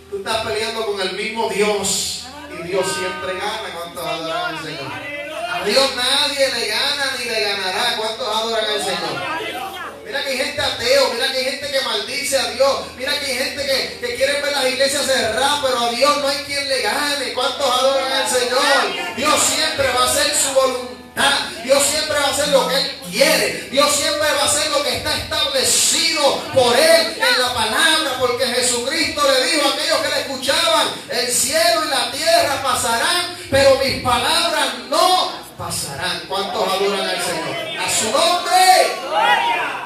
Tú estás peleando con el mismo Dios. Y Dios siempre gana. ¿Cuántos adoran al Señor? A Dios nadie le gana ni le ganará. ¿Cuántos adoran al Señor? Aleluya. Mira que hay gente ateo, mira que hay gente que maldice a Dios, mira que hay gente que quiere ver las iglesias cerradas, pero a Dios no hay quien le gane. ¿Cuántos adoran al Señor? Dios siempre va a hacer su voluntad, Dios siempre va a hacer lo que Él quiere, Dios siempre va a hacer lo que está establecido por Él en la palabra, porque Jesucristo le dijo a aquellos que le escuchaban: el cielo y la tierra pasarán, pero mis palabras no pasarán. ¿Cuántos adoran al Señor? A su nombre. Gloria.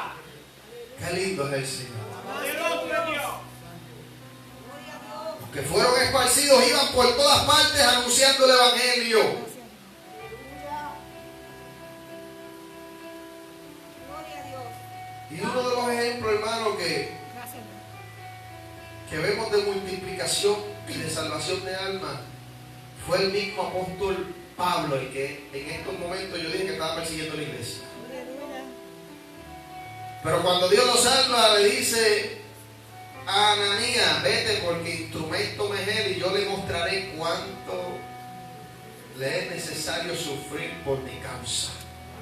Qué lindo es el Señor. Poderoso es Dios. Los que fueron esparcidos iban por todas partes anunciando el evangelio. Gloria a Dios. Y uno de los ejemplos, hermano, que Gracias a Dios. vemos de multiplicación y de salvación de almas fue el mismo apóstol Pablo, el que en estos momentos yo dije que estaba persiguiendo la iglesia. Aleluya. Pero cuando Dios lo salva, le dice a Ananías: vete, porque instrumento me es él y yo le mostraré cuánto le es necesario sufrir por mi causa.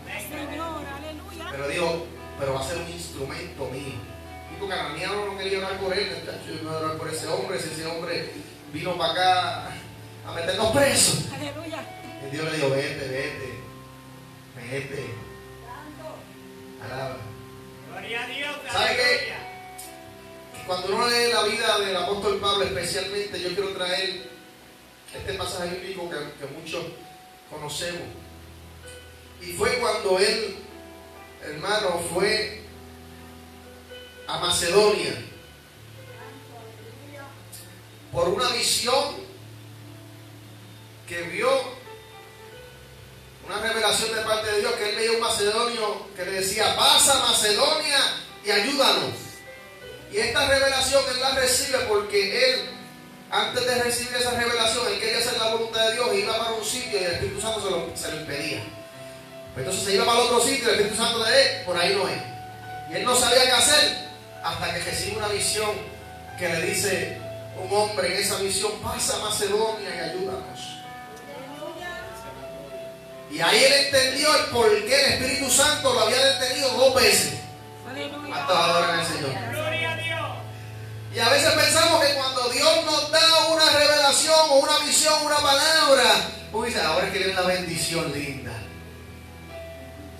Señor, aleluya. Pero dijo: pero va a ser un instrumento mío. Y porque Ananías no quería orar por él, yo no voy a orar por ese hombre, si ese hombre vino para acá a meternos presos. Aleluya. Y Dios le dijo: vete. Alaba. Gloria a Dios, ¿Sabe qué? aleluya. Cuando uno lee la vida del apóstol Pablo, especialmente, yo quiero traer este pasaje bíblico que muchos conocemos. Y fue cuando él, hermano, fue a Macedonia por una visión que vio, una revelación de parte de Dios, que él veía un macedonio que le decía: pasa a Macedonia y ayúdanos. Y esta revelación él la recibe porque él, antes de recibir esa revelación, él quería hacer la voluntad de Dios y iba para un sitio y el Espíritu Santo se lo impedía. Entonces se iba para el otro sitio y el Espíritu Santo de él, por ahí no es. Y él no sabía qué hacer hasta que recibe una visión que le dice un hombre en esa visión: pasa a Macedonia y ayúdanos. Y ahí él entendió el por qué el Espíritu Santo lo había detenido 2 veces. Aleluya. ¿Cuántos adoran al Señor? Gloria a Dios. Y a veces pensamos que cuando Dios nos da una revelación o una visión, una palabra, uy, dice, ahora es que viene la bendición linda.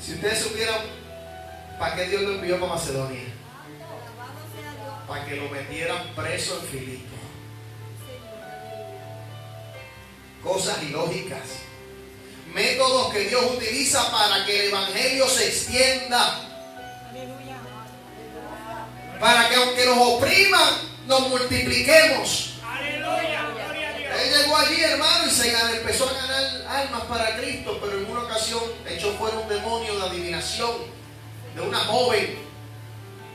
Si ustedes supieran para qué Dios lo envió para Macedonia, para que lo metieran preso en Filipo. Cosas ilógicas, métodos que Dios utiliza para que el evangelio se extienda, Aleluya. para que aunque nos opriman, nos multipliquemos. Aleluya. Gloria a Dios. Él llegó allí, hermano, y empezó a ganar almas para Cristo, pero en una ocasión echó fuera un demonio de adivinación de una joven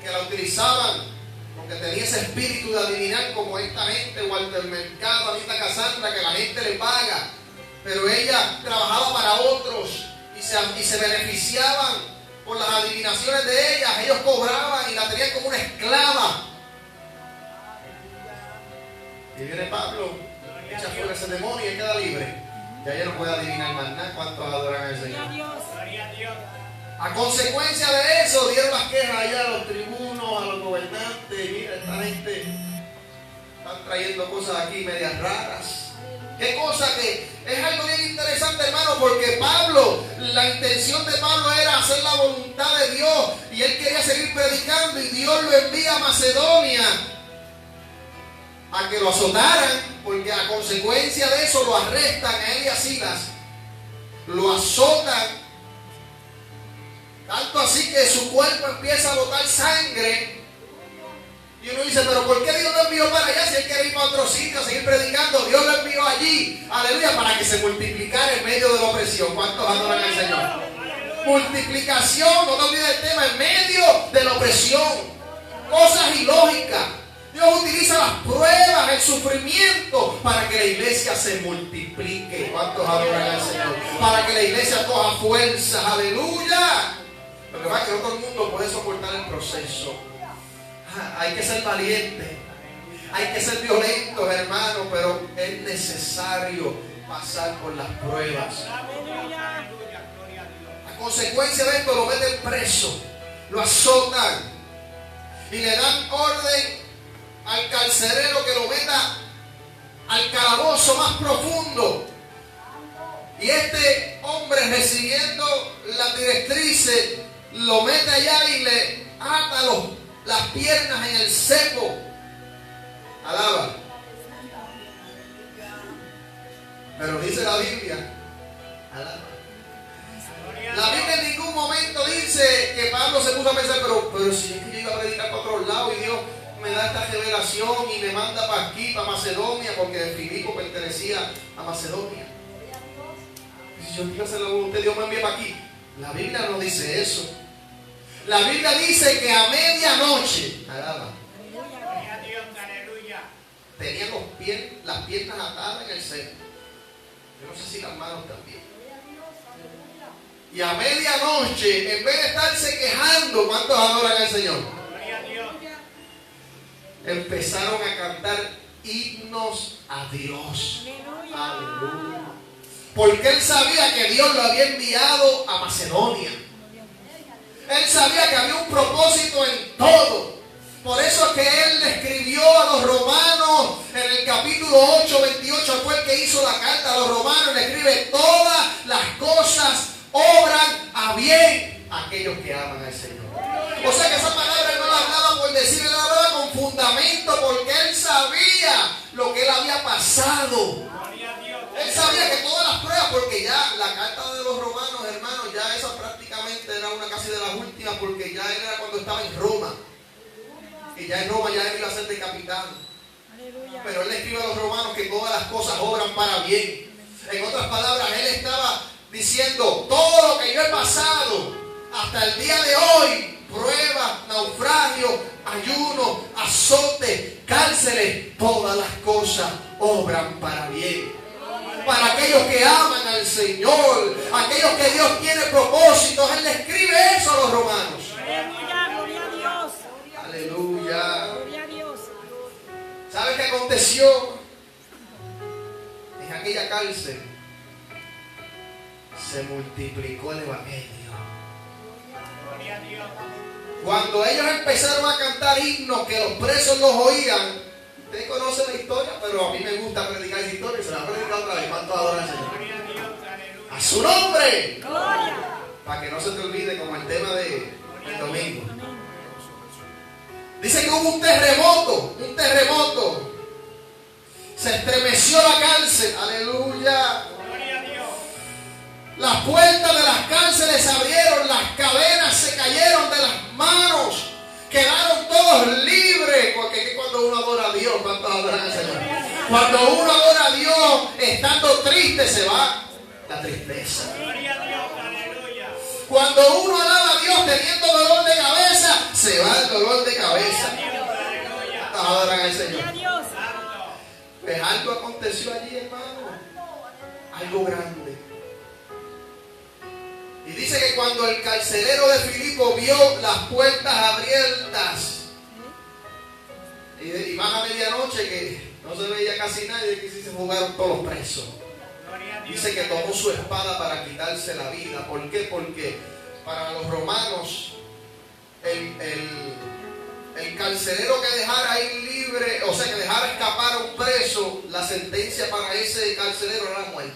que la utilizaban porque tenía ese espíritu de adivinar, como esta gente, Walter Mercado, Anita Cassandra, que la gente le paga, pero ella trabajaba para otros y se beneficiaban por las adivinaciones de ellas. Ellos cobraban y la tenían como una esclava. Y viene Pablo, echa fuera ese demonio y queda libre. Ya ella no puede adivinar más nada. ¿Cuántos adoran al Gloria a Señor? Dios. Gloria a Dios. A consecuencia de eso, dieron las quejas allá a los tribunos, a los gobernantes. Mira, esta gente están trayendo cosas aquí medias raras. Qué cosa que es algo bien interesante, hermano, porque Pablo, la intención de Pablo era hacer la voluntad de Dios y él quería seguir predicando, y Dios lo envía a Macedonia a que lo azotaran, porque a consecuencia de eso lo arrestan a él y a Silas, lo azotan. Tanto así que su cuerpo empieza a botar sangre. Y uno dice, pero ¿por qué Dios lo envió para allá si él quiere ir para otro sitio a seguir predicando? Dios lo envió allí, aleluya, para que se multiplicara en medio de la opresión. ¿Cuántos adoran al Señor? Multiplicación, no te olvides el tema, en medio de la opresión. Cosas ilógicas. Dios utiliza las pruebas, el sufrimiento, para que la iglesia se multiplique. ¿Cuántos adoran al Señor? Para que la iglesia coja fuerzas, aleluya. Lo que pasa es que no todo el mundo puede soportar el proceso. Hay que ser valiente, hay que ser violentos, hermano, pero es necesario pasar por las pruebas. Aleluya. A consecuencia de esto lo meten preso, lo azotan y le dan orden al carcelero que lo meta al calabozo más profundo. Y este hombre, recibiendo las directrices, lo mete allá y le ata las piernas en el cepo. Alaba. Pero dice la Biblia, alaba. La Biblia en ningún momento dice que Pablo se puso a pensar, pero si es que yo iba a predicar para otro lado y Dios me da esta revelación y me manda para aquí, para Macedonia, porque Filipo pertenecía a Macedonia. Si yo quiero hacer la voluntad de Dios, me envía para aquí. La Biblia no dice eso. La Biblia dice que a medianoche, alaba, Gloria a Dios. Aleluya. tenían las piernas atadas en el cepo. Yo no sé si las manos también. Y a medianoche, en vez de estarse quejando, ¿cuántos adoran al Señor? Gloria a Dios. Empezaron a cantar himnos a Dios. Aleluya. Aleluya. Porque él sabía que Dios lo había enviado a Macedonia. Él sabía que había un propósito en todo. Por eso es que él le escribió a los romanos en el capítulo 8, 28, fue el que hizo la carta a los romanos, le escribe: todas las cosas obran a bien a aquellos que aman al Señor. O sea que esa palabra no la hablaba por decir, él hablaba con fundamento, porque él sabía lo que él había pasado. Gloria a Dios. Él sabía que todas las pruebas, porque ya la carta de los romanos, hermanos, ya esa prácticamente era una casi de las últimas, porque ya era cuando estaba en Roma. Y ya en Roma ya él iba a ser decapitado. Aleluya. Pero él le escribe a los romanos que todas las cosas obran para bien. En otras palabras, él estaba diciendo: todo lo que yo he pasado hasta el día de hoy, pruebas, naufragios, ayunos, azotes, cárceles, todas las cosas obran para bien. Para aquellos que aman al Señor, aquellos que Dios tiene propósitos, él le escribe eso a los romanos. Aleluya. Gloria a Dios. Aleluya. Gloria a Dios. ¿Sabe qué aconteció? En aquella cárcel se multiplicó el evangelio. Gloria a Dios. Cuando ellos empezaron a cantar himnos que los presos los oían, usted conoce la historia, pero a mí me gusta predicar esa historia y se la voy a predicar otra vez. ¿Cuántos adoran al Señor? Gloria a Dios. Aleluya. ¡A su nombre! Gloria. Para que no se te olvide como el tema del domingo. Dice que hubo un terremoto. Se estremeció la cárcel. Aleluya. Gloria a Dios. Las puertas de las cárceles se abrieron, las cadenas se cayeron de las manos, quedaron todos libres. Porque es que cuando uno adora a Dios, ¿cuántos adoran al Señor? Cuando uno adora a Dios, estando triste, se va la tristeza. Gloria a Dios. Aleluya. Cuando uno alaba a Dios teniendo dolor de cabeza, se va el dolor de cabeza. Aleluya. ¿Cuántos adoran al Señor? Gloria a Dios. Santo. Pues algo aconteció allí, hermano. Algo grande. Y dice que cuando el carcelero de Filipo vio las puertas abiertas, y más a medianoche que no se veía casi nadie, que sí se jugaron todos los presos. Gloria a Dios. Dice que tomó su espada para quitarse la vida. ¿Por qué? Porque para los romanos el carcelero que dejara ir libre, o sea, que dejara escapar a un preso, la sentencia para ese carcelero era la muerte.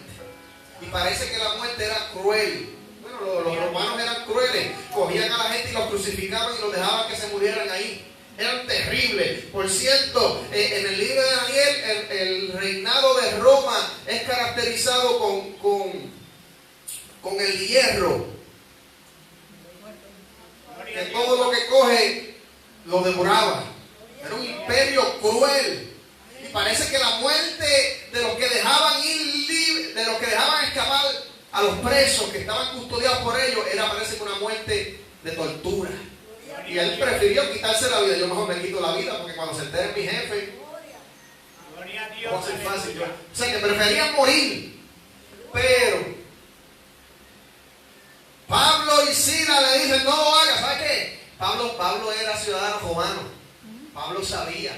Y parece que la muerte era cruel. Bueno, los romanos eran crueles. Cogían a la gente y los crucificaban y los dejaban que se murieran ahí. Eran terribles. Por cierto, en el libro de Daniel, el reinado de Roma es caracterizado con el hierro. Gloria Que a Dios. todo lo que coge lo devoraba. Era un imperio cruel. Y parece que la muerte de los que dejaban ir libres, de los que dejaban escapar a los presos que estaban custodiados por ellos, era parece que una muerte de tortura. Y él prefirió quitarse la vida. Yo mejor me quito la vida porque cuando se entere mi jefe, Gloria a Dios. va a ser fácil. O sea que preferían morir. Pero Pablo y Silas le dicen, no lo hagas. ¿Sabes qué? Pablo era ciudadano romano. Pablo sabía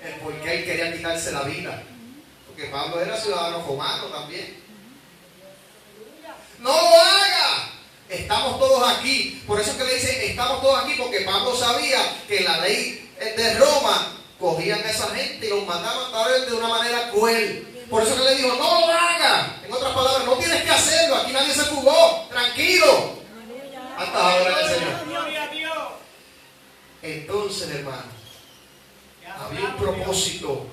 el por qué él quería quitarse la vida. Porque Pablo era ciudadano romano también. No lo haga. Estamos todos aquí. Por eso es que le dicen, estamos todos aquí, porque Pablo sabía que la ley de Roma cogían a esa gente y los mataban tal vez de una manera cruel. Por eso que le dijo, no lo haga. En otras palabras, no tienes que hacerlo. Aquí nadie se fugó. Tranquilo. Hasta ahora el Señor. Gloria a Dios. Entonces, hermano, había un propósito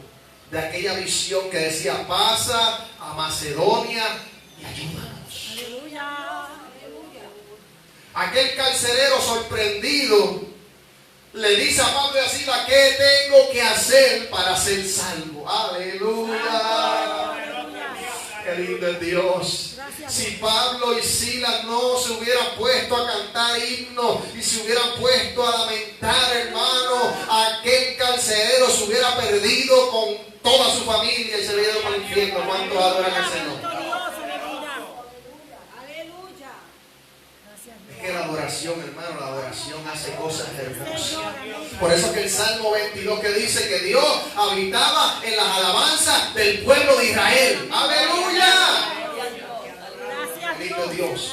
de aquella visión que decía, pasa a Macedonia y ayúdanos. Aleluya. Aquel carcelero sorprendido le dice a Pablo y a Silas, ¿qué tengo que hacer para ser salvo? Aleluya. Qué lindo es Dios. Si Pablo y Silas no se hubieran puesto a cantar himnos y se hubieran puesto a lamentar, hermano, aquel carcelero se hubiera perdido con toda su familia y se hubiera ido para el infierno. ¿Cuántos adoran al Señor? Que la adoración, hermano, la adoración hace cosas hermosas. Por eso que el Salmo 22 que dice que Dios habitaba en las alabanzas del pueblo de Israel. ¡Aleluya! Gracias, Bendito Dios.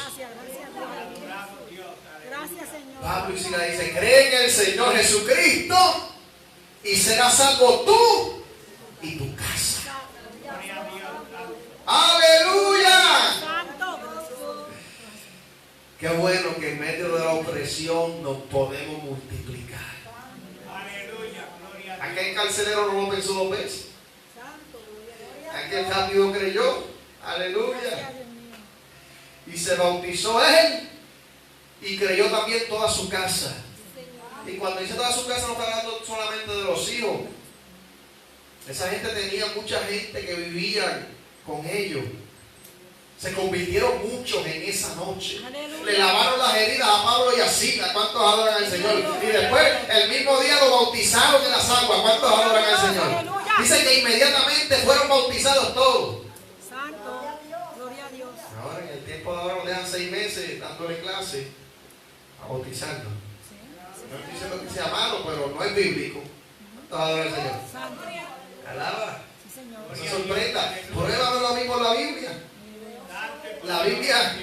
Gracias, Señor. Pablo y Silas dice, cree en el Señor Jesucristo y serás salvo tú y tu casa. ¡Aleluya! Santo. Qué bueno que en medio de la opresión nos podemos multiplicar. Aleluya. Gloria a Dios. Aquel carcelero no lo pensó dos veces. Aquel rápido creyó. Aleluya. Y se bautizó él. Y creyó también toda su casa. Y cuando dice toda su casa no está hablando solamente de los hijos. Esa gente tenía mucha gente que vivía con ellos. Se convirtieron muchos en esa noche. Aleluya. Le lavaron las heridas a Pablo y a Silas. ¿Cuántos adoran al Señor? Y después, el mismo día lo bautizaron en las aguas. ¿Cuántos adoran al Señor? Dice que inmediatamente fueron bautizados todos. Santo. Gloria a Dios. Ahora, en el tiempo de ahora nos dejan 6 meses dándole clase a bautizarlo. No estoy diciendo que sea malo, pero no es bíblico. ¿Cuántos adoran al Señor? Santo. Alaba. Sí, Señor. No se sorprenda. Pruébalo lo mismo en la Biblia. La Biblia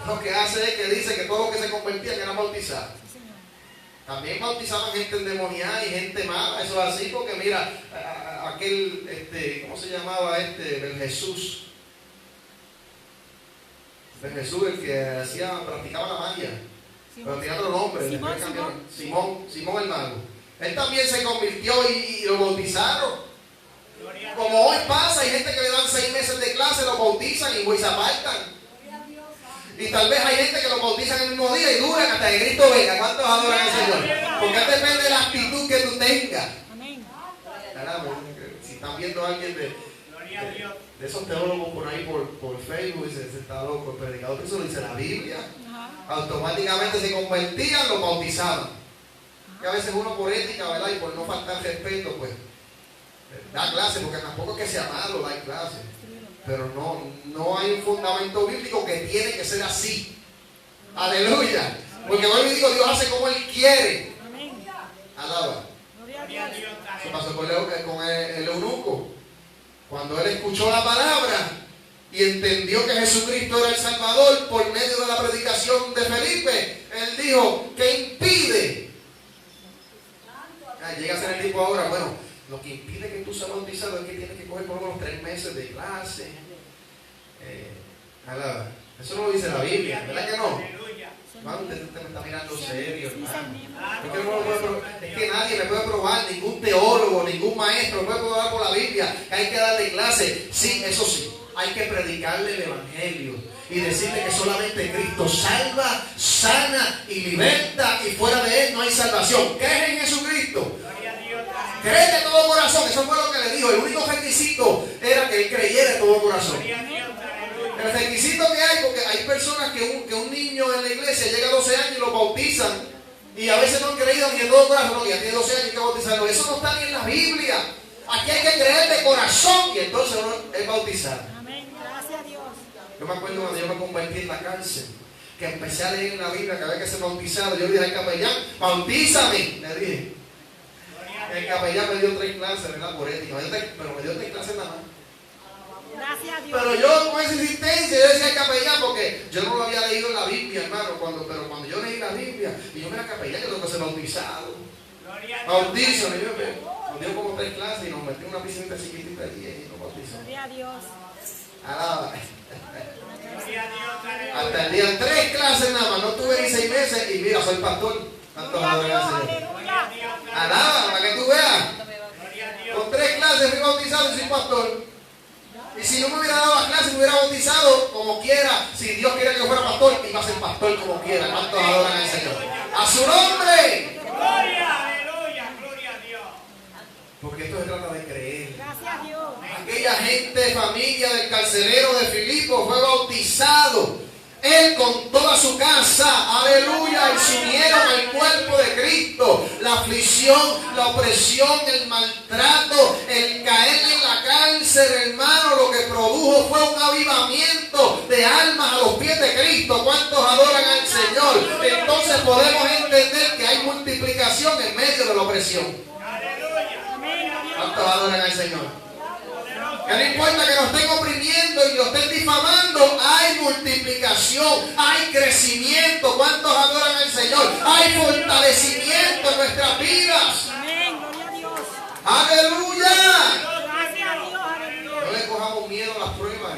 lo que hace es que dice que todos los que se convertían eran bautizados. Sí, Señor. También bautizaban gente endemoniada y gente mala. Eso es así porque mira, aquel, ¿cómo se llamaba el Jesús? El Jesús, el que practicaba la magia. Pero tenía otro nombre. Simón el mago. Él también se convirtió y lo bautizaron. Como hoy pasa, hay gente que le dan 6 meses de clase, lo bautizan y se apartan. Y tal vez hay gente que lo bautizan el mismo día y duran hasta que Cristo venga. ¿Cuántos adoran al Señor? Porque depende de la actitud que tú tengas. Amén. Si están viendo a alguien de esos teólogos por ahí por Facebook y se está loco, el predicador que eso lo dice la Biblia, automáticamente se convertían, lo bautizaban. Y a veces uno por ética, ¿verdad? Y por no faltar respeto, pues da clase, porque tampoco es que sea malo dar clase. Pero no hay un fundamento bíblico que tiene que ser así. Aleluya. Porque hoy digo, Dios hace como Él quiere. Amén. Alaba. Gloria a Dios. Se pasó con el eunuco. Cuando él escuchó la palabra y entendió que Jesucristo era el Salvador por medio de la predicación de Felipe, él dijo, ¿qué impide? Llega a ser el tipo ahora, bueno, lo que impide que tú seas bautizado es que tienes que coger por lo menos 3 meses de clase. Eso no lo dice la Biblia, ¿verdad que no? Usted me está mirando serio, hermano. Es que nadie me puede probar, ningún teólogo, ningún maestro me puede probar por la Biblia que hay que darle clase. Sí, eso sí, hay que predicarle el Evangelio y decirle que solamente Cristo salva, sana y liberta, y fuera de Él no hay salvación. ¿Crees en Jesucristo? ¿Crees de todo corazón? Eso fue lo que le dijo. El único requisito era que Él creyera de todo corazón. El requisito que hay, porque hay personas que un niño en la iglesia llega a 12 años y lo bautizan, y a veces no han creído ni en todo corazón, no, ya tiene 12 años y hay que bautizarlo. Eso no está ni en la Biblia. Aquí hay que creer de corazón y entonces uno es bautizado. Amén. Gracias a Dios. Yo me acuerdo cuando yo me convertí en la cárcel, que empecé a leer en la Biblia que había que ser bautizado. Yo le dije al capellán, bautízame, le dije. El capellán me dio 3 clases, ¿verdad? Por ética, pero me dio 3 clases nada más. Gracias a Dios. Pero yo con esa insistencia, yo decía al capellán, porque yo no lo había leído en la Biblia, hermano, pero cuando yo leí la Biblia, y yo me era capellán, yo tengo que ser bautizado. Bautizo, nos dio como 3 clases y nos metió en una piscina chiquitita y nos bautizó. Gloria a Dios. Alaba. Hasta el día 3 clases nada más, no tuve ni 6 meses y mira, soy pastor. ¿Cuántos adoran al Señor? Aleluya. Alaba, para que tú veas. Con 3 clases fui bautizado y soy pastor. Y si no me hubiera dado las clases, me hubiera bautizado como quiera. Si Dios quiere que fuera pastor, iba a ser pastor como quiera. ¿Cuántos adoran al Señor? ¡A su nombre! Gloria, aleluya, gloria a Dios. Porque esto se trata de creer. Gracias a Dios. Aquella gente, familia del carcelero de Filipo, fue bautizado. Él con toda su casa, aleluya, y se unieron al cuerpo de Cristo. La aflicción, la opresión, el maltrato, el caer en la cárcel, hermano, lo que produjo fue un avivamiento de almas a los pies de Cristo. ¿Cuántos adoran al Señor? Entonces podemos entender que hay multiplicación en medio de la opresión. ¿Cuántos adoran al Señor? Que no importa que nos estén oprimiendo y nos estén difamando, hay multiplicación, hay crecimiento. ¿Cuántos adoran al Señor? Hay fortalecimiento en nuestras vidas. Amén. Gloria a Dios. ¡Aleluya! Gracias a Dios. Aleluya. No le cojamos miedo a las pruebas.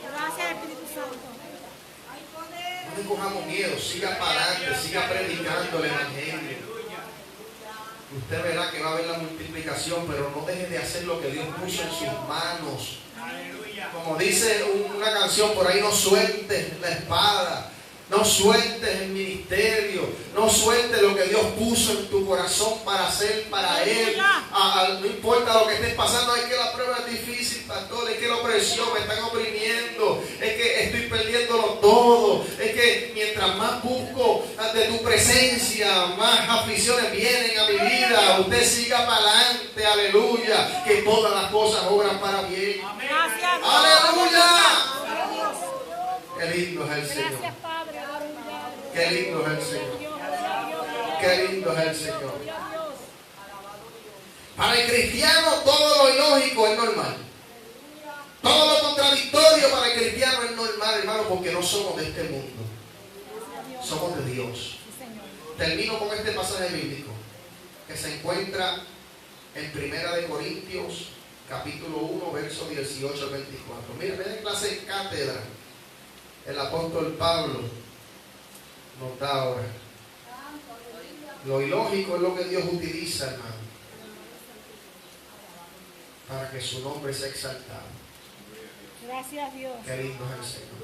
Gracias Espíritu Santo. No le cojamos miedo. Siga para adelante, siga predicando el Evangelio. Usted verá que va a haber la multiplicación, pero no deje de hacer lo que Dios puso en sus manos. Como dice una canción por ahí, no sueltes la espada, no sueltes el ministerio, no sueltes lo que Dios puso en tu corazón para hacer para Él. No importa lo que estés pasando, es que la prueba es difícil, pastor, es que la opresión me están oprimiendo, es que estoy perdiéndolo todo, es que mientras más busco de tu presencia, más aflicciones vienen a mi vida. Usted siga para adelante, aleluya, que todas las cosas obran para bien. Gracias a Dios. ¡Aleluya! Gloria a Dios. Qué lindo es el Señor. Gracias Padre. Aleluya. Qué lindo es el Señor. Gloria a Dios. Qué lindo es el Señor. Gloria a Dios. Para el cristiano todo lo ilógico es normal. Todo lo contradictorio para el cristiano es normal, hermano, porque no somos de este mundo. Dios. Sí, Señor. Termino con este pasaje bíblico que se encuentra en 1 Corintios capítulo 1 versos 18 al 24. Miren, en clase de cátedra el apóstol Pablo nos da ahora. Lo ilógico es lo que Dios utiliza, hermano, para que su nombre sea exaltado. Gracias, Dios. Qué lindo es el Señor.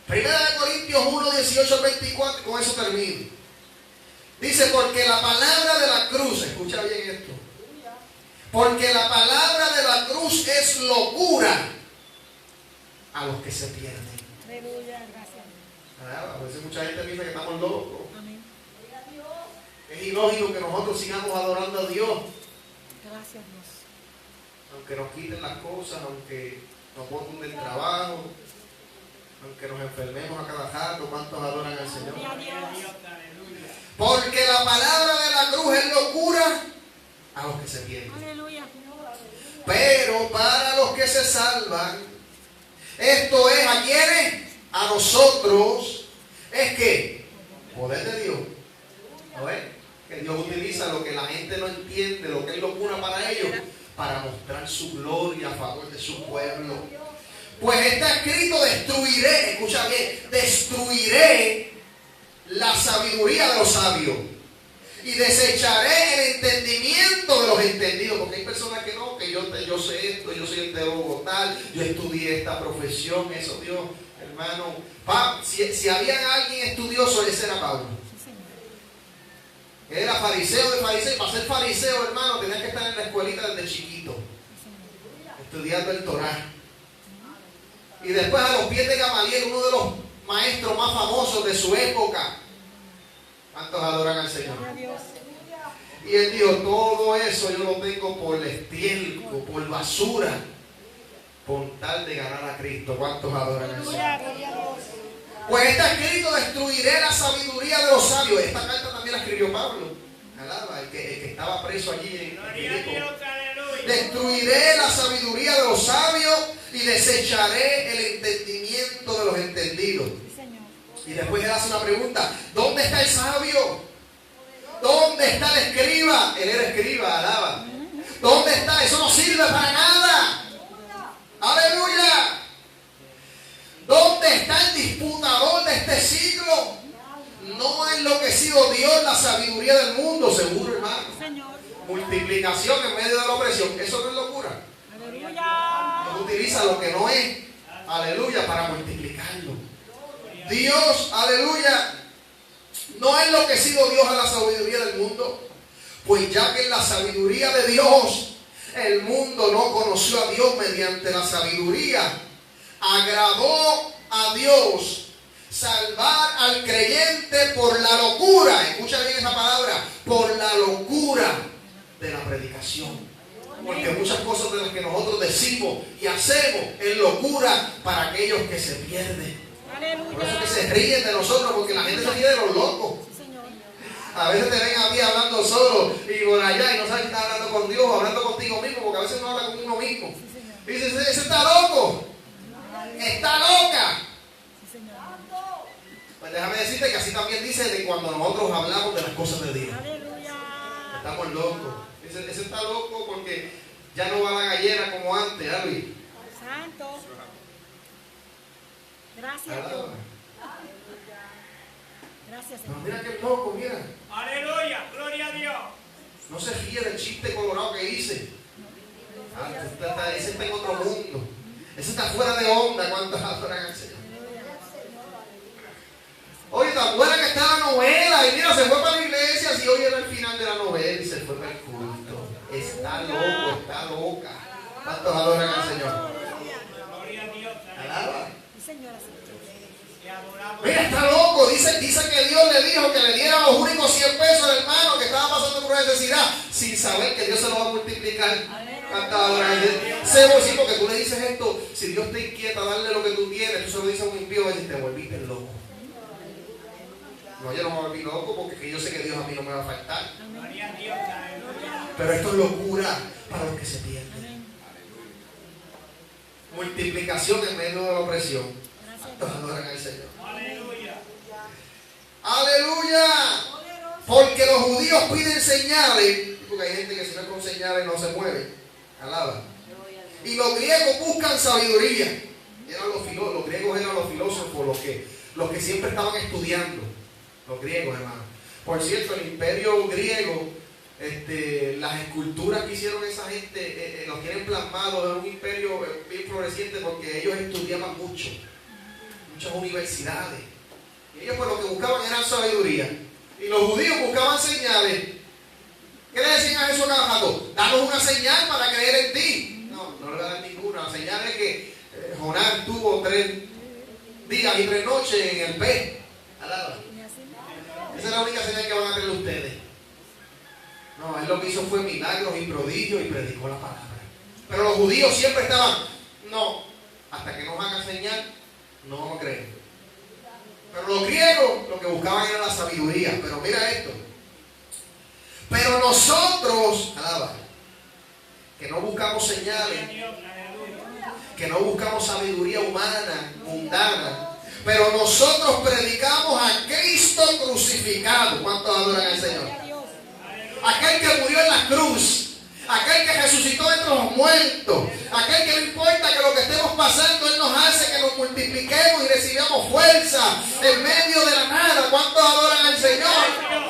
1 Corintios 1, 18 al 24, con eso termino. Dice, porque la palabra de la cruz, escucha bien esto, porque la palabra de la cruz es locura a los que se pierden. Aleluya, gracias. A veces mucha gente piensa que estamos locos. Amén. Es ilógico que nosotros sigamos adorando a Dios, Gracias, Dios. aunque nos quiten las cosas, aunque nos boten del trabajo, aunque nos enfermemos a cada rato. ¿Cuántos adoran al Señor? Gloria a Dios. Aleluya. Porque la palabra de la cruz es locura a los que se pierden. Aleluya. Pero para los que se salvan, esto es, ¿a quiénes? A nosotros. ¿Es que poder de Dios. ¿No ves? Que Dios utiliza lo que la gente no entiende, lo que es locura para ellos, para mostrar su gloria a favor de su pueblo. Pues está escrito, destruiré, escucha bien, destruiré la sabiduría de los sabios y desecharé el entendimiento de los entendidos. Porque hay personas que no, que yo sé esto, yo soy el teólogo tal, yo estudié esta profesión, eso Dios, hermano. Si había alguien estudioso, ese era Pablo. Era fariseo de fariseo, y para ser fariseo, hermano, tenía que estar en la escuelita desde chiquito, estudiando el Torá. Y después a los pies de Gamaliel, uno de los maestros más famosos de su época. ¿Cuántos adoran al Señor? Gloria a Dios. Y él dijo, todo eso yo lo tengo por estiércol, por basura, con tal de ganar a Cristo. ¿Cuántos adoran al Señor? Gloria, gloria a Dios. Pues está escrito, destruiré la sabiduría de los sabios. Esta carta también la escribió Pablo. Alaba, el que estaba preso allí en Gloria a Filipo. Dios, aleluya. Destruiré la sabiduría de los sabios y desecharé el entendimiento de los entendidos. Sí, Señor. Y después él hace una pregunta, ¿dónde está el sabio? ¿Dónde está el escriba? Él era escriba, alaba. ¿Dónde está? Eso no sirve para nada. Aleluya. ¿Dónde está el disputador de este siglo? No ha enloquecido Dios la sabiduría del mundo, seguro, hermano. Señor. Multiplicación en medio de la opresión, eso no es locura. Aleluya. Dios utiliza lo que no es, aleluya, para multiplicarlo. Dios, aleluya, no ha enloquecido Dios a la sabiduría del mundo, pues ya que en la sabiduría de Dios el mundo no conoció a Dios mediante la sabiduría, agradó a Dios salvar al creyente por la locura, escucha bien esa palabra, por la locura de la predicación. Porque muchas cosas de las que nosotros decimos y hacemos es locura para aquellos que se pierden. Por eso que se ríen de nosotros, porque la gente se ríe de los locos. Sí, Señor. A veces te ven a ti hablando solo y por allá y no sabes si estás hablando con Dios o hablando contigo mismo, porque a veces uno habla con uno mismo. Y dices, ese está loco, está loca. Sí, Señor. Pues déjame decirte que así también dice de cuando nosotros hablamos de las cosas de Dios. Aleluya. Estamos locos. Ese está loco porque ya no va a la gallera como antes, ¿ah, Luis? Santo. Gracias, Dios. Alaba. Gracias, Pero Señor. mira qué loco, mira. Aleluya, gloria a Dios. No se ríe del chiste colorado que hice. Ese está en otro mundo. Ese está fuera de onda. ¿Cuántos adoran al Señor? Oye, tan buena que está la novela. Y mira, se fue para la iglesia. Si hoy era el final de la novela y se fue para el culto. Está loco, está loca. ¿Cuántos adoran al Señor? Gloria a Dios. Alaba. Sí, Señora. Te adoramos. Mira, está loco. Dice que Dios le dijo que le diera los únicos 100 pesos al hermano que estaba pasando por necesidad, sin saber que Dios se lo va a multiplicar. ¿Cuántos adoran al Señor? Sé sí, porque tú le dices esto. Si Dios te inquieta, darle lo que tú tienes, tú se lo dices a un impío y te volviste loco. No, yo no me volví loco porque yo sé que Dios a mí no me va a faltar. Gloria a Dios, aleluya. Pero esto es locura para los que se pierden. Multiplicación en medio de la opresión. ¿Cuántos adoran al Señor? Aleluya. Aleluya. Porque los judíos piden señales, porque hay gente que si no es con señales no se mueve. Alaba. Y los griegos buscan sabiduría. Los griegos eran los filósofos, los que siempre estaban estudiando. Los griegos, hermano. Por cierto, el imperio griego, las esculturas que hicieron esa gente, los tienen plasmados en un imperio bien floreciente porque ellos estudiaban mucho. Muchas universidades. Y ellos pues lo que buscaban era sabiduría. Y los judíos buscaban señales. ¿Qué le decían a Jesús cada rato? Danos una señal para creer en ti. No le voy a dar ninguna. La señal es que Jonás tuvo 3 días y 3 noches en el pez. Alaba. Esa es la única señal que van a tener ustedes. No, él lo que hizo fue milagros y prodigios y predicó la palabra. Pero los judíos siempre estaban, no, hasta que nos haga señal, no vamos a creer. Pero los griegos lo que buscaban era la sabiduría. Pero mira esto. Pero nosotros, alaba, que no buscamos señales, que no buscamos sabiduría humana, mundana, pero nosotros predicamos a Cristo crucificado. ¿Cuántos adoran al Señor? Aquel que murió en la cruz, aquel que resucitó entre los muertos, aquel que no importa que lo que estemos pasando, Él nos hace que nos multipliquemos y recibamos fuerza en medio de la nada. ¿Cuántos adoran al Señor?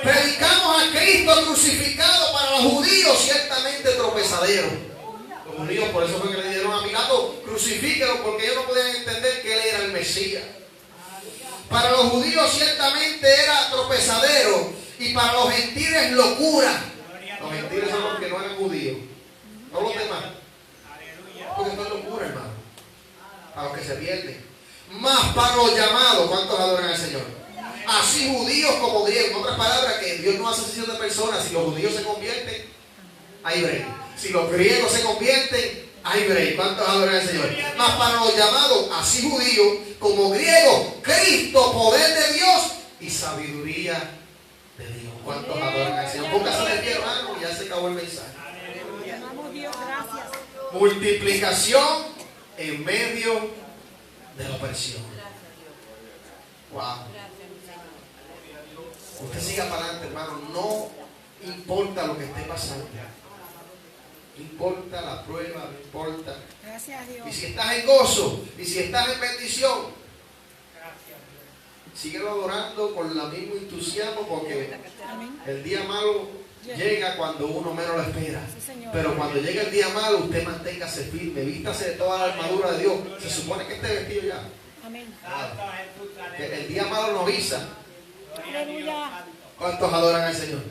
Predicamos a Cristo crucificado, para los judíos ciertamente tropezadero. Los judíos por eso fue que le dijeron a Pilato, crucifíquelo, porque ellos no podían entender que Él era el Mesías. Para los judíos ciertamente era tropezadero, y para los gentiles locura. Los gentiles son los que no eran judíos, no los demás. Porque esto es locura, hermano, para los que se pierden. Más para los llamados. ¿Cuántos adoran al Señor? Así judíos como griegos. En otras palabras, que Dios no hace excepción de personas. Si los judíos se convierten, hay break. Si los griegos se convierten, hay break. ¿Cuántos adoran al Señor? Más para los llamados, así judíos como griegos, Cristo, poder de Dios y sabiduría de Dios. ¿Cuántos adoran al Señor? Póngase de pie, hermano, y ya se acabó el mensaje. Llamamos Dios, gracias. Multiplicación en medio de la opresión. Wow. Usted siga para adelante, hermano. No importa lo que esté pasando. No importa la prueba, no importa. Gracias a Dios. Y si estás en gozo, y si estás en bendición, síguelo adorando con el mismo entusiasmo, porque Amén. el día malo llega cuando uno menos lo espera. Sí, Señor. Pero cuando llegue el día malo, usted manténgase firme, vístase de toda la armadura de Dios. Se supone que esté vestido ya. Amén. Que el día malo no avisa. Aleluya. ¿Cuántos adoran al Señor?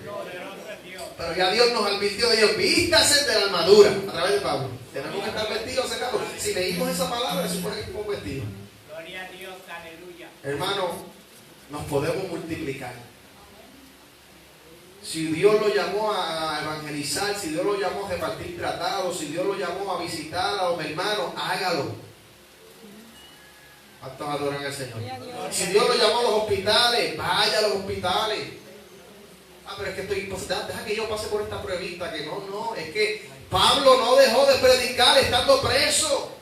Pero ya Dios nos advirtió, Dios, vístase de la armadura, a través de Pablo. Tenemos que estar vestidos, cerrados. Si leímos esa palabra, se supone que estamos vestidos. Gloria a Dios, aleluya. Hermano, nos podemos multiplicar. Si Dios lo llamó a evangelizar, si Dios lo llamó a repartir tratados, si Dios lo llamó a visitar a los hermanos, hágalo. ¿Cuántos adoran al Señor? Si Dios lo llamó a los hospitales, vaya a los hospitales. Ah, pero es que deja que yo pase por esta pruebita, que no, es que Pablo no dejó de predicar estando preso.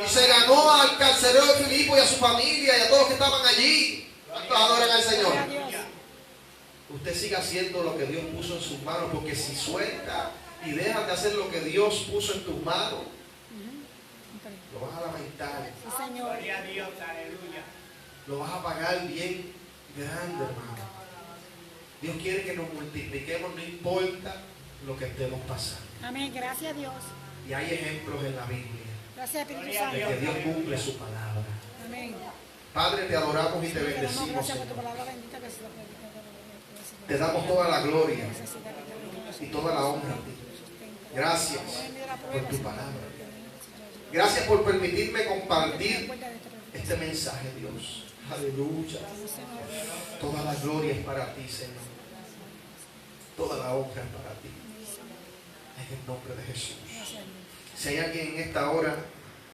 Y se ganó al carcelero de Filipo y a su familia y a todos los que estaban allí. ¿Cuántos adoran al Señor? Usted siga haciendo lo que Dios puso en sus manos, porque si suelta y dejas de hacer lo que Dios puso en tus manos, lo vas a lamentar. Sí, Señor. Gloria a Dios, aleluya. Lo vas a pagar bien grande, hermano. Dios quiere que nos multipliquemos, no importa lo que estemos pasando. Amén. Gracias a Dios. Y hay ejemplos en la Biblia Gracias, Espíritu de Santo. que Dios cumple su palabra. Amén. Padre, te adoramos y te Te damos bendecimos, gracias por tu Señor. palabra bendita que se lo predica. Te damos toda la gloria y toda la honra a ti. Gracias por tu palabra. Gracias por permitirme compartir este mensaje, Dios. Aleluya. Toda la gloria es para ti, Señor. Toda la honra es para ti. En el nombre de Jesús. Si hay alguien en esta hora